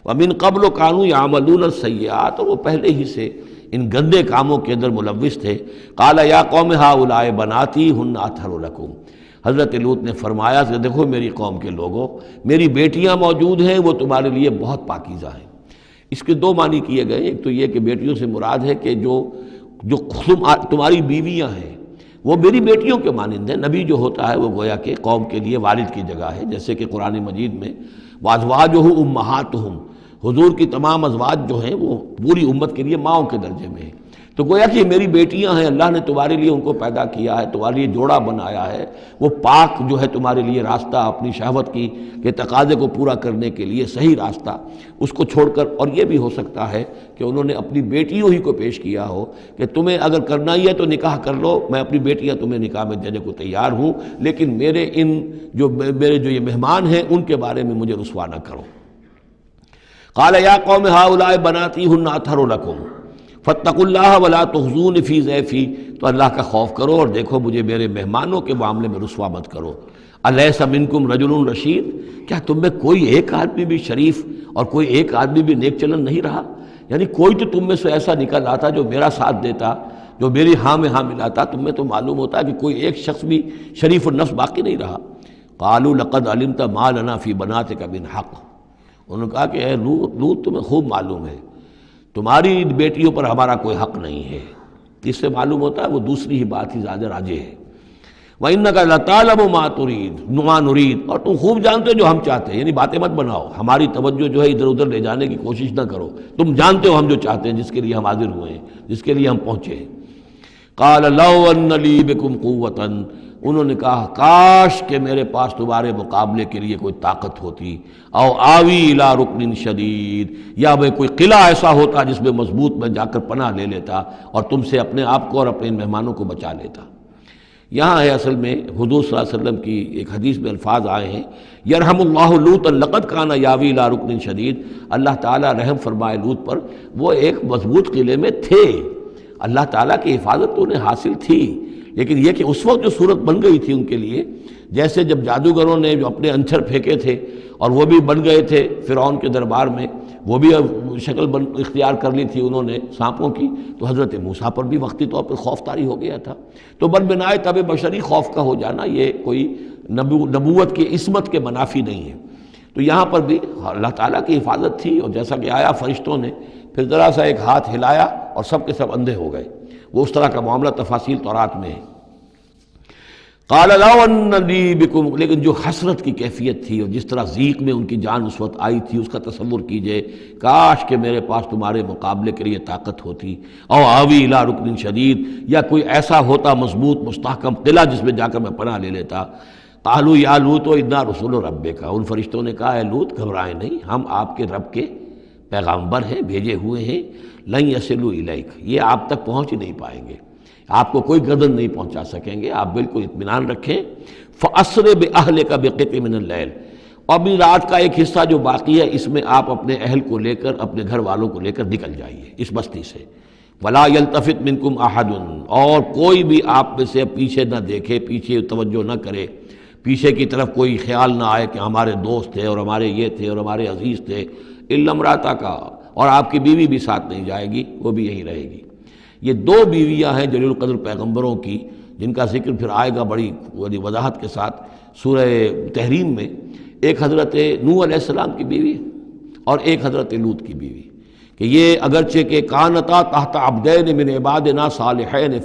وَمِن قَبْلُ كَانُوا يَعْمَلُونَ السَّیِّئَاتِ، اور وہ پہلے ہی سے ان گندے کاموں کے اندر ملوث تھے۔ قَالَ يَا قَوْمِ هَؤُلَاءِ بَنَاتِي هُنَّ أَطْهَرُ لَكُمْ، حضرت لوط نے فرمایا کہ دیکھو میری قوم کے لوگوں، میری بیٹیاں موجود ہیں، وہ تمہارے لیے بہت پاکیزہ ہیں۔ اس کے 2 معنی کیے گئے، ایک تو یہ کہ بیٹیوں سے مراد ہے کہ جو تمہاری بیویاں ہیں وہ میری بیٹیوں کے مانند ہیں۔ نبی جو ہوتا ہے وہ گویا کہ قوم کے لیے والد کی جگہ ہے، جیسے کہ قرآن مجید میں وَأَزْوَاجُهُ أُمَّهَاتُهُمْ، حضور کی تمام ازواج جو ہیں وہ پوری امت کے لیے ماؤں کے درجے میں ہیں، تو گویا کہ یہ میری بیٹیاں ہیں، اللہ نے تمہارے لیے ان کو پیدا کیا ہے، تمہارے لیے جوڑا بنایا ہے، وہ پاک جو ہے تمہارے لیے راستہ اپنی شہوت کی کے تقاضے کو پورا کرنے کے لیے صحیح راستہ اس کو چھوڑ کر، اور یہ بھی ہو سکتا ہے کہ انہوں نے اپنی بیٹیوں ہی کو پیش کیا ہو کہ تمہیں اگر کرنا ہی ہے تو نکاح کر لو، میں اپنی بیٹیاں تمہیں نکاح میں دینے کو تیار ہوں، لیکن میرے جو یہ مہمان ہیں ان کے بارے میں مجھے رسوا نہ کرو۔ قال یا قوم ہؤلاء بناتی ہن اطہر لکم فاتقوا اللہ ولا تخزون فی ضیفی، تو اللہ کا خوف کرو اور دیکھو مجھے میرے مہمانوں کے معاملے میں رسوا مت کرو۔ الیس منکم رجل رشید، کیا تم میں کوئی ایک آدمی بھی شریف اور کوئی ایک آدمی بھی نیک چلن نہیں رہا؟ یعنی کوئی تو تم میں سے ایسا نکل آتا جو میرا ساتھ دیتا، جو میری ہاں میں ہاں ملاتا، تم میں تو معلوم ہوتا ہے کہ کوئی ایک شخص بھی شریف النفس باقی نہیں رہا۔ قالوا لقد علمت ما لنا فی بناتک من حق، انہوں نے کہا کہ اے لوط تمہیں خوب معلوم ہے تمہاری بیٹیوں پر ہمارا کوئی حق نہیں ہے۔ اس سے معلوم ہوتا ہے وہ دوسری ہی بات ہی زیادہ راجح ہے۔ وَإِنَّكَ لَتَعْلَمُ مَا نُرِيدُ، اور تم خوب جانتے ہو جو ہم چاہتے ہیں، یعنی باتیں مت بناؤ، ہماری توجہ جو ہے ادھر ادھر لے جانے کی کوشش نہ کرو، تم جانتے ہو ہم جو چاہتے ہیں، جس کے لیے ہم حاضر ہوئے ہیں، جس کے لیے ہم پہنچے ہیں۔ قَالَ لَوْ أَنَّ لِي بِكُمْ قُوَّةً، انہوں نے کہا کاش کہ میرے پاس تمہارے مقابلے کے لیے کوئی طاقت ہوتی، او آوی الی رکن شدید، یا میں کوئی قلعہ ایسا ہوتا جس میں مضبوط میں جا کر پناہ لے لیتا اور تم سے اپنے آپ کو اور اپنے مہمانوں کو بچا لیتا۔ یہاں ہے اصل میں حضور صلی اللہ علیہ وسلم کی ایک حدیث میں الفاظ آئے ہیں، یرحم اللہ لوطا لقد کان یاوی الی رکن شدید، اللہ تعالیٰ رحم فرمائے لوط پر، وہ ایک مضبوط قلعے میں تھے، اللہ تعالیٰ کی حفاظت تو انہیں حاصل تھی، لیکن یہ کہ اس وقت جو صورت بن گئی تھی ان کے لیے، جیسے جب جادوگروں نے جو اپنے انچھر پھینکے تھے اور وہ بھی بن گئے تھے فرعون کے دربار میں، وہ بھی شکل اختیار کر لی تھی انہوں نے سانپوں کی، تو حضرت موسیٰ پر بھی وقتی طور پر خوف طاری ہو گیا تھا۔ تو بنائے طبع بشری خوف کا ہو جانا یہ کوئی نبوت کی عصمت کے منافی نہیں ہے۔ تو یہاں پر بھی اللہ تعالیٰ کی حفاظت تھی، اور جیسا کہ آیا فرشتوں نے پھر ذرا سا ایک ہاتھ ہلایا اور سب کے سب اندھے ہو گئے، وہ اس طرح کا معاملہ تفاصیل تورات میں ہے۔ قال لو ان لی بکم، لیکن جو حسرت کی کیفیت تھی اور جس طرح ضیق میں ان کی جان اس وقت آئی تھی، اس کا تصور کیجئے، کاش کہ میرے پاس تمہارے مقابلے کے لیے طاقت ہوتی، او آوی الی رکن شدید، یا کوئی ایسا ہوتا مضبوط مستحکم قلعہ جس میں جا کر میں پناہ لے لیتا۔ قالوا یا لوط انا رسول ربک، ان فرشتوں نے کہا اے لوط گھبرائیں نہیں، ہم آپ کے رب کے پیغامبر ہیں، بھیجے ہوئے ہیں، لن یصلوا الیک، یہ آپ تک پہنچ ہی نہیں پائیں گے، آپ کو کوئی گردن نہیں پہنچا سکیں گے، آپ بالکل اطمینان رکھیں۔ فَأَسْرِ بِأَهْلِكَ بِقِطْعٍ مِّنَ اللَّيْلِ، اور ابھی رات کا ایک حصہ جو باقی ہے اس میں آپ اپنے اہل کو لے کر، اپنے گھر والوں کو لے کر نکل جائیے اس بستی سے۔ وَلَا يَلْتَفِتْ مِنْكُمْ أَحَدٌ، اور کوئی بھی آپ میں سے پیچھے نہ دیکھے، پیچھے توجہ نہ کرے، پیچھے کی طرف کوئی خیال نہ آئے کہ ہمارے دوست تھے اور ہمارے یہ تھے اور ہمارے عزیز تھے، إِلَّا امْرَأَتَكَ، اور آپ کی بیوی بھی ساتھ نہیں جائے گی، وہ بھی یہیں رہے گی۔ یہ دو بیویاں ہیں جلیل القدر پیغمبروں کی، جن کا ذکر پھر آئے گا بڑی وضاحت کے ساتھ سورہ تحریم میں، ایک حضرت نوح علیہ السلام کی بیوی اور ایک حضرت لوط کی بیوی، کہ یہ اگرچہ کہ کانتا تحت عبدین من عبادنا صالحین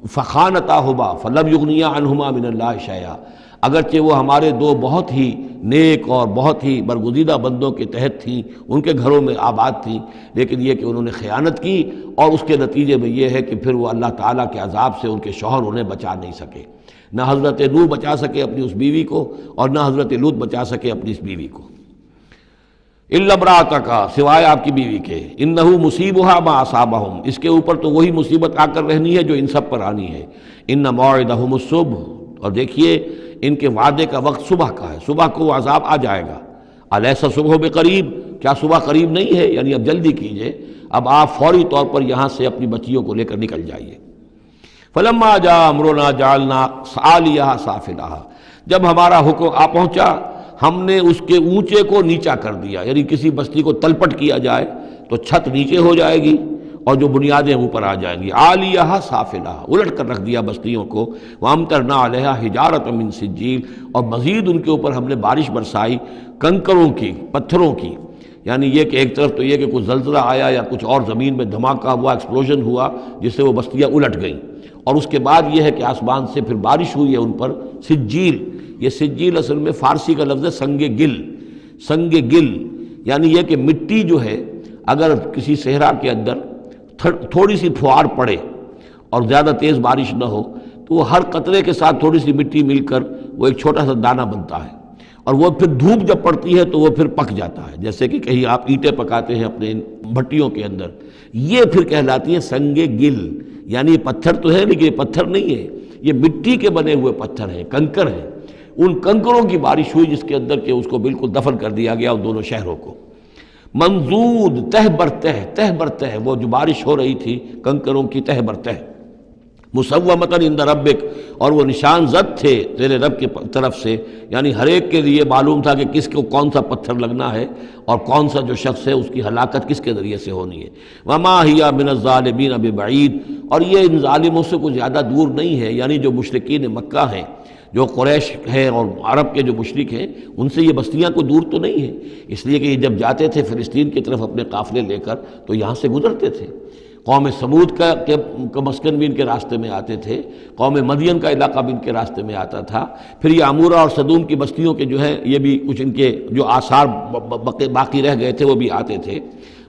فخانتاہما فلم یغنیا عنہما من اللہ شیئا، اگرچہ وہ ہمارے دو بہت ہی نیک اور بہت ہی برگزیدہ بندوں کے تحت تھیں، ان کے گھروں میں آباد تھیں، لیکن یہ کہ انہوں نے خیانت کی، اور اس کے نتیجے میں یہ ہے کہ پھر وہ اللہ تعالیٰ کے عذاب سے ان کے شوہر انہیں بچا نہیں سکے، نہ حضرت نوح بچا سکے اپنی اس بیوی کو اور نہ حضرت لوط بچا سکے اپنی اس بیوی کو۔ الا امرأتک، سوائے آپ کی بیوی کے، انہ مصیبھا ما اصابہم، اس کے اوپر تو وہی مصیبت آ کر رہنی ہے جو ان سب پر آنی ہے۔ ان موعدہم الصبح، اور دیکھیے ان کے وعدے کا وقت صبح کا ہے، صبح کو وہ عذاب آ جائے گا۔ الیس صبح بقریب، کیا صبح قریب نہیں ہے؟ یعنی اب جلدی کیجئے، اب آپ فوری طور پر یہاں سے اپنی بچیوں کو لے کر نکل جائیے۔ فلما جاء امرنا جعلنا عالیہا سافلہا، جب ہمارا حکم آ پہنچا ہم نے اس کے اونچے کو نیچا کر دیا، یعنی کسی بستی کو تلپٹ کیا جائے تو چھت نیچے ہو جائے گی اور جو بنیادیں اوپر آ جائیں گی، عالیہا سافلہا، الٹ کر رکھ دیا بستیوں کو، وامطرنا علیہا حجارۃ من سجیل، اور مزید ان کے اوپر ہم نے بارش برسائی کنکروں کی، پتھروں کی، یعنی یہ کہ ایک طرف تو یہ کہ کچھ زلزلہ آیا یا کچھ اور زمین میں دھماکہ ہوا، ایکسپلوژن ہوا جس سے وہ بستیاں الٹ گئیں، اور اس کے بعد یہ ہے کہ آسمان سے پھر بارش ہوئی ہے ان پر سجیل۔ یہ سجیل اصل میں فارسی کا لفظ ہے سنگ گل، سنگ گل یعنی یہ کہ مٹی جو ہے اگر کسی صحرا کے اندر تھوڑی سی پھوار پڑے اور زیادہ تیز بارش نہ ہو تو وہ ہر قطرے کے ساتھ تھوڑی سی مٹی مل کر وہ ایک چھوٹا سا دانہ بنتا ہے، اور وہ پھر دھوپ جب پڑتی ہے تو وہ پھر پک جاتا ہے، جیسے کہ کہیں آپ اینٹیں پکاتے ہیں اپنے بھٹیوں کے اندر، یہ پھر کہلاتی ہیں سنگ گل، یعنی یہ پتھر تو ہے لیکن یہ پتھر نہیں ہے، یہ مٹی کے بنے ہوئے پتھر ہیں، کنکر ہیں، ان کنکروں کی بارش ہوئی جس کے اندر کہ اس کو بالکل دفن کر دیا گیا ان دونوں شہروں کو۔ منضود تہ بر تہ، وہ جو بارش ہو رہی تھی کنکروں کی تہ بر تہ، مسومۃ عند ربک، اور وہ نشان زد تھے تیرے رب کی طرف سے، یعنی ہر ایک کے لیے معلوم تھا کہ کس کو کون سا پتھر لگنا ہے اور کون سا جو شخص ہے اس کی ہلاکت کس کے ذریعے سے ہونی ہے۔ وما ہی من الظالمین ببعید، اور یہ ان ظالموں سے کوئی زیادہ دور نہیں ہے، یعنی جو مشرکین مکہ ہیں، جو قریش ہیں اور عرب کے جو مشرک ہیں، ان سے یہ بستیاں کوئی دور تو نہیں ہیں، اس لیے کہ یہ جب جاتے تھے فلسطین کی طرف اپنے قافلے لے کر تو یہاں سے گزرتے تھے۔ قوم سمود کا مسکن بھی ان کے راستے میں آتے تھے، قوم مدین کا علاقہ بھی ان کے راستے میں آتا تھا، پھر یہ عمورہ اور صدوم کی بستیوں کے جو ہے یہ بھی کچھ ان کے جو آثار باقی رہ گئے تھے وہ بھی آتے تھے۔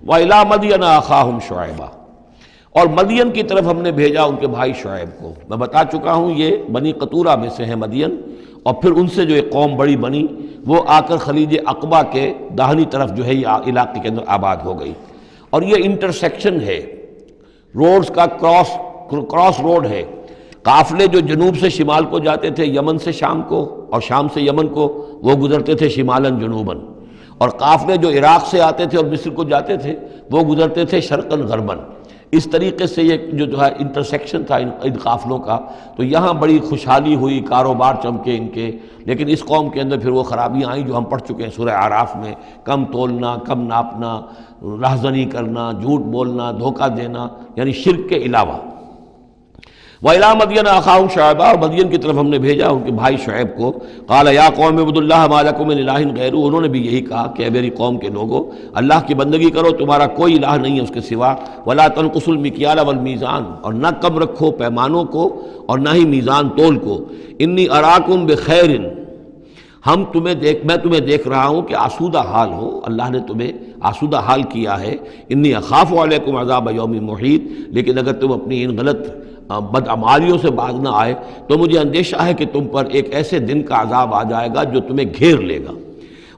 وَإِلَىٰ مَدْيَنَ أَخَاهُمْ شُعَيْبًا، اور مدین کی طرف ہم نے بھیجا ان کے بھائی شعیب کو۔ میں بتا چکا ہوں یہ بنی قطورہ میں سے ہے مدین، اور پھر ان سے جو ایک قوم بڑی بنی وہ آ کر خلیج عقبہ کے داہنی طرف جو ہے یہ علاقے کے اندر آباد ہو گئی، اور یہ انٹرسیکشن ہے، روڈز کا کراس روڈ ہے۔ قافلے جو جنوب سے شمال کو جاتے تھے یمن سے شام کو، اور شام سے یمن کو، وہ گزرتے تھے شمالاً جنوباً، اور قافلے جو عراق سے آتے تھے اور مصر کو جاتے تھے وہ گزرتے تھے شرقاً غرباً۔ اس طریقے سے یہ جو ہے انٹرسیکشن تھا ان قافلوں کا، تو یہاں بڑی خوشحالی ہوئی، کاروبار چمکے ان کے، لیکن اس قوم کے اندر پھر وہ خرابیاں آئیں جو ہم پڑھ چکے ہیں سورہ اعراف میں، کم تولنا، کم ناپنا، رہزنی کرنا، جھوٹ بولنا، دھوکہ دینا، یعنی شرک کے علاوہ۔ وَإِلَىٰ مَدْيَنَ أَخَاهُمْ شُعَيْبًا، اور مدین کی طرف ہم نے بھیجا ان کے بھائی شعیب کو۔ قَالَ يَا قَوْمِ اعْبُدُوا اللَّهَ مَا لَكُم مِّنْ إِلَٰهٍ غَيْرُهُ، انہوں نے بھی یہی کہا کہ اے میری قوم کے لوگو، اللہ کی بندگی کرو، تمہارا کوئی الہ نہیں ہے اس کے سوا۔ وَلَا تَنْقُصُوا الْمِكْيَالَ وَالْمِيزَانَ، اور نہ کم رکھو پیمانوں کو اور نہ ہی میزان تول کو۔ إِنِّي أَرَاكُمْ بِخَيْرٍ، میں تمہیں دیکھ رہا ہوں کہ آسودہ حال ہو، اللہ نے تمہیں آسودہ حال کیا ہے۔ انی اخاف علیکم عذاب یوم محیط، لیکن اگر تم اپنی ان غلط بدعمالیوں سے باز نہ آئے تو مجھے اندیشہ ہے کہ تم پر ایک ایسے دن کا عذاب آ جائے گا جو تمہیں گھیر لے گا۔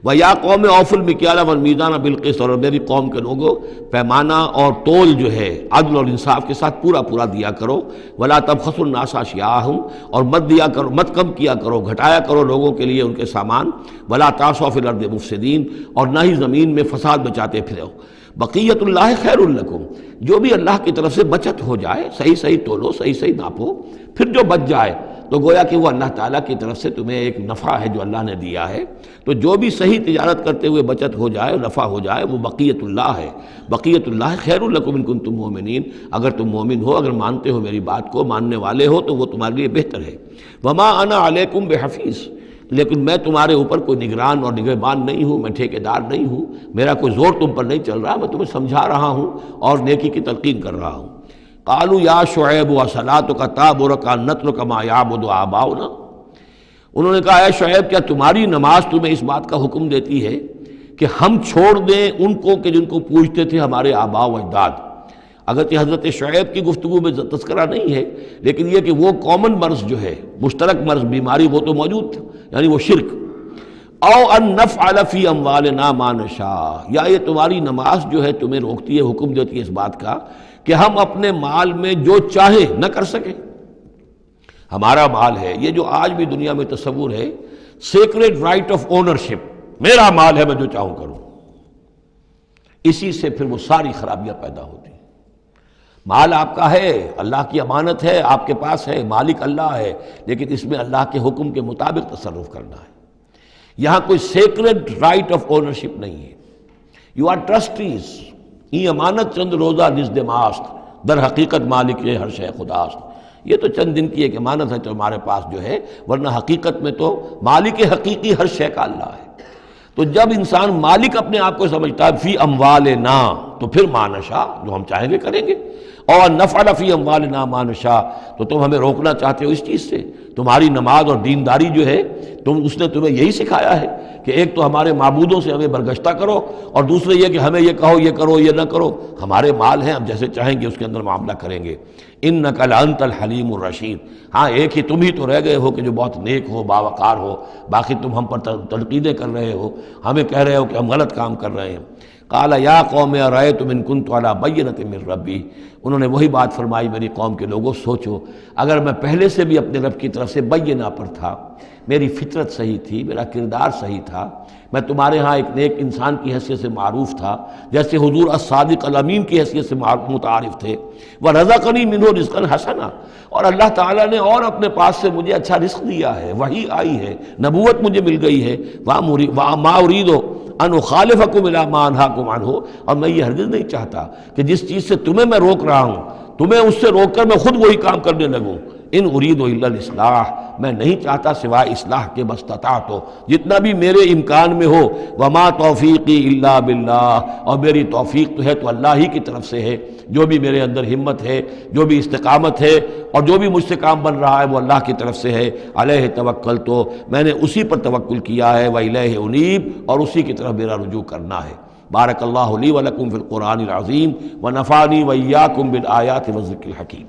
وَيَا قَوْمِ أَوْفُوا الْمِكْيَالَ وَالْمِيزَانَ بِالْقِسْطِ، اور میری قوم کے لوگوں پیمانہ اور تول جو ہے عدل اور انصاف کے ساتھ پورا دیا کرو۔ وَلَا تَبْخَسُوا النَّاسَ أَشْيَاءَهُمْ، اور مت کم کیا کرو، گھٹایا کرو لوگوں کے لیے ان کے سامان۔ وَلَا تَعْثُوا فِي الْأَرْضِ مُفْسِدِينَ، اور نہ ہی زمین میں فساد مچاتے پھرو۔ بقیت اللہ خیر لکم، جو بھی اللہ کی طرف سے بچت ہو جائے، صحیح تولو، صحیح ناپو، پھر جو بچ جائے تو گویا کہ وہ اللہ تعالیٰ کی طرف سے تمہیں ایک نفع ہے جو اللہ نے دیا ہے، تو جو بھی صحیح تجارت کرتے ہوئے بچت ہو جائے، نفع ہو جائے، وہ بقیت اللہ ہے۔ بقیت اللہ خیر لکم ان کنتم مؤمنین، اگر تم مومن ہو، اگر مانتے ہو میری بات کو، ماننے والے ہو تو وہ تمہارے لیے بہتر ہے۔ وما انا علیکم بحفیظ، لیکن میں تمہارے اوپر کوئی نگران اور نگہبان نہیں ہوں، میں ٹھیکیدار نہیں ہوں، میرا کوئی زور تم پر نہیں چل رہا، میں تمہیں سمجھا رہا ہوں اور نیکی کی تلقین کر رہا ہوں۔ قالوا یا شعیب وصلاتک تأمرک ان نترک ما یعبد آباؤنا، انہوں نے کہا اے شعیب، کیا تمہاری نماز تمہیں اس بات کا حکم دیتی ہے کہ ہم چھوڑ دیں ان کو کہ جن کو پوجتے تھے ہمارے آباء و اجداد؟ اگرچہ حضرت شعیب کی گفتگو میں تذکرہ نہیں ہے، لیکن یہ کہ وہ کامن مرض جو ہے، مشترک مرض، بیماری، وہ تو موجود تھا، یعنی وہ شرک۔ او ان نفعل فی اموالنا ما نشاء، یا یہ تمہاری نماز جو ہے تمہیں روکتی ہے، حکم دیتی ہے اس بات کا کہ ہم اپنے مال میں جو چاہے نہ کر سکیں۔ ہمارا مال ہے، یہ جو آج بھی دنیا میں تصور ہے، سیکریڈ رائٹ آف اونرشپ، میرا مال ہے، میں جو چاہوں کروں، اسی سے پھر وہ ساری خرابیاں پیدا ہوتی ہیں۔ مال آپ کا ہے، اللہ کی امانت ہے، آپ کے پاس ہے، مالک اللہ ہے، لیکن اس میں اللہ کے حکم کے مطابق تصرف کرنا ہے۔ یہاں کوئی سیکریڈ رائٹ آف اونرشپ نہیں ہے۔ یو آر ٹرسٹیز، یہ امانت چند روزہ نزد ماست، در حقیقت مالک ہر شے خداست۔ یہ تو چند دن کی ایک امانت ہے تو ہمارے پاس جو ہے، ورنہ حقیقت میں تو مالک حقیقی ہر شے کا اللہ ہے۔ تو جب انسان مالک اپنے آپ کو سمجھتا ہے فی اموالنا، تو پھر ما نشاء، جو ہم چاہیں گے کریں گے۔ اور نفعل فی اموالنا ما نشاء، تو تم ہمیں روکنا چاہتے ہو اس چیز سے۔ تمہاری نماز اور دینداری جو ہے، اس نے تمہیں یہی سکھایا ہے کہ ایک تو ہمارے معبودوں سے ہمیں برگشتہ کرو، اور دوسرے یہ کہ ہمیں یہ کہو، یہ کرو، یہ نہ کرو۔ ہمارے مال ہیں، ہم جیسے چاہیں گے اس کے اندر معاملہ کریں گے۔ انک لانت الحلیم الرشید، ہاں ایک ہی تم ہی تو رہ گئے ہو کہ جو بہت نیک ہو، باوقار ہو، باقی تم ہم پر تنقیدیں کر رہے ہو، ہمیں کہہ رہے ہو کہ ہم غلط کام کر رہے ہیں۔ قال یا قوم ارأیتم ان کنت علی بینۃ من ربی، انہوں نے وہی بات فرمائی میری قوم کے لوگوں، سوچو اگر میں پہلے سے بھی اپنے رب کی طرف سے بینہ پر تھا، میری فطرت صحیح تھی، میرا کردار صحیح تھا، میں تمہارے ہاں ایک نیک انسان کی حیثیت سے معروف تھا، جیسے حضور الصادق الامین کی حیثیت سے متعارف تھے، وَرَزَقَنِي مِنْهُ رِزْقًا حَسَنًا، اور اللہ تعالیٰ نے اور اپنے پاس سے مجھے اچھا رزق دیا ہے، وحی آئی ہے، نبوت مجھے مل گئی ہے، وَمَا أُرِيدُ أَنْ أُخَالِفَكُمْ إِلَىٰ مَا أَنْهَاكُمْ عَنْهُ، اور میں یہ ہرگز نہیں چاہتا کہ جس چیز سے تمہیں میں روک رہا ہوں، تمہیں اس سے روک کر میں خود وہی کام کرنے لگوں۔ ان اريد الا الاصلاح، میں نہیں چاہتا سوائے اصلاح کے، مستطاعت ہو، جتنا بھی میرے امکان میں ہو، وما توفیقی الا باللہ، اور میری توفیق تو ہے تو اللہ ہی کی طرف سے ہے، جو بھی میرے اندر ہمت ہے، جو بھی استقامت ہے، اور جو بھی مجھ سے کام بن رہا ہے وہ اللہ کی طرف سے ہے۔ علیہ توکل، تو میں نے اسی پر توکل کیا ہے، وإلیہ انیب، اور اسی کی طرف میرا رجوع کرنا ہے۔ بارک اللہ لی ولکم فی القرآن العظیم ونفعنی وإیاکم بالآیات والذکر الحکیم۔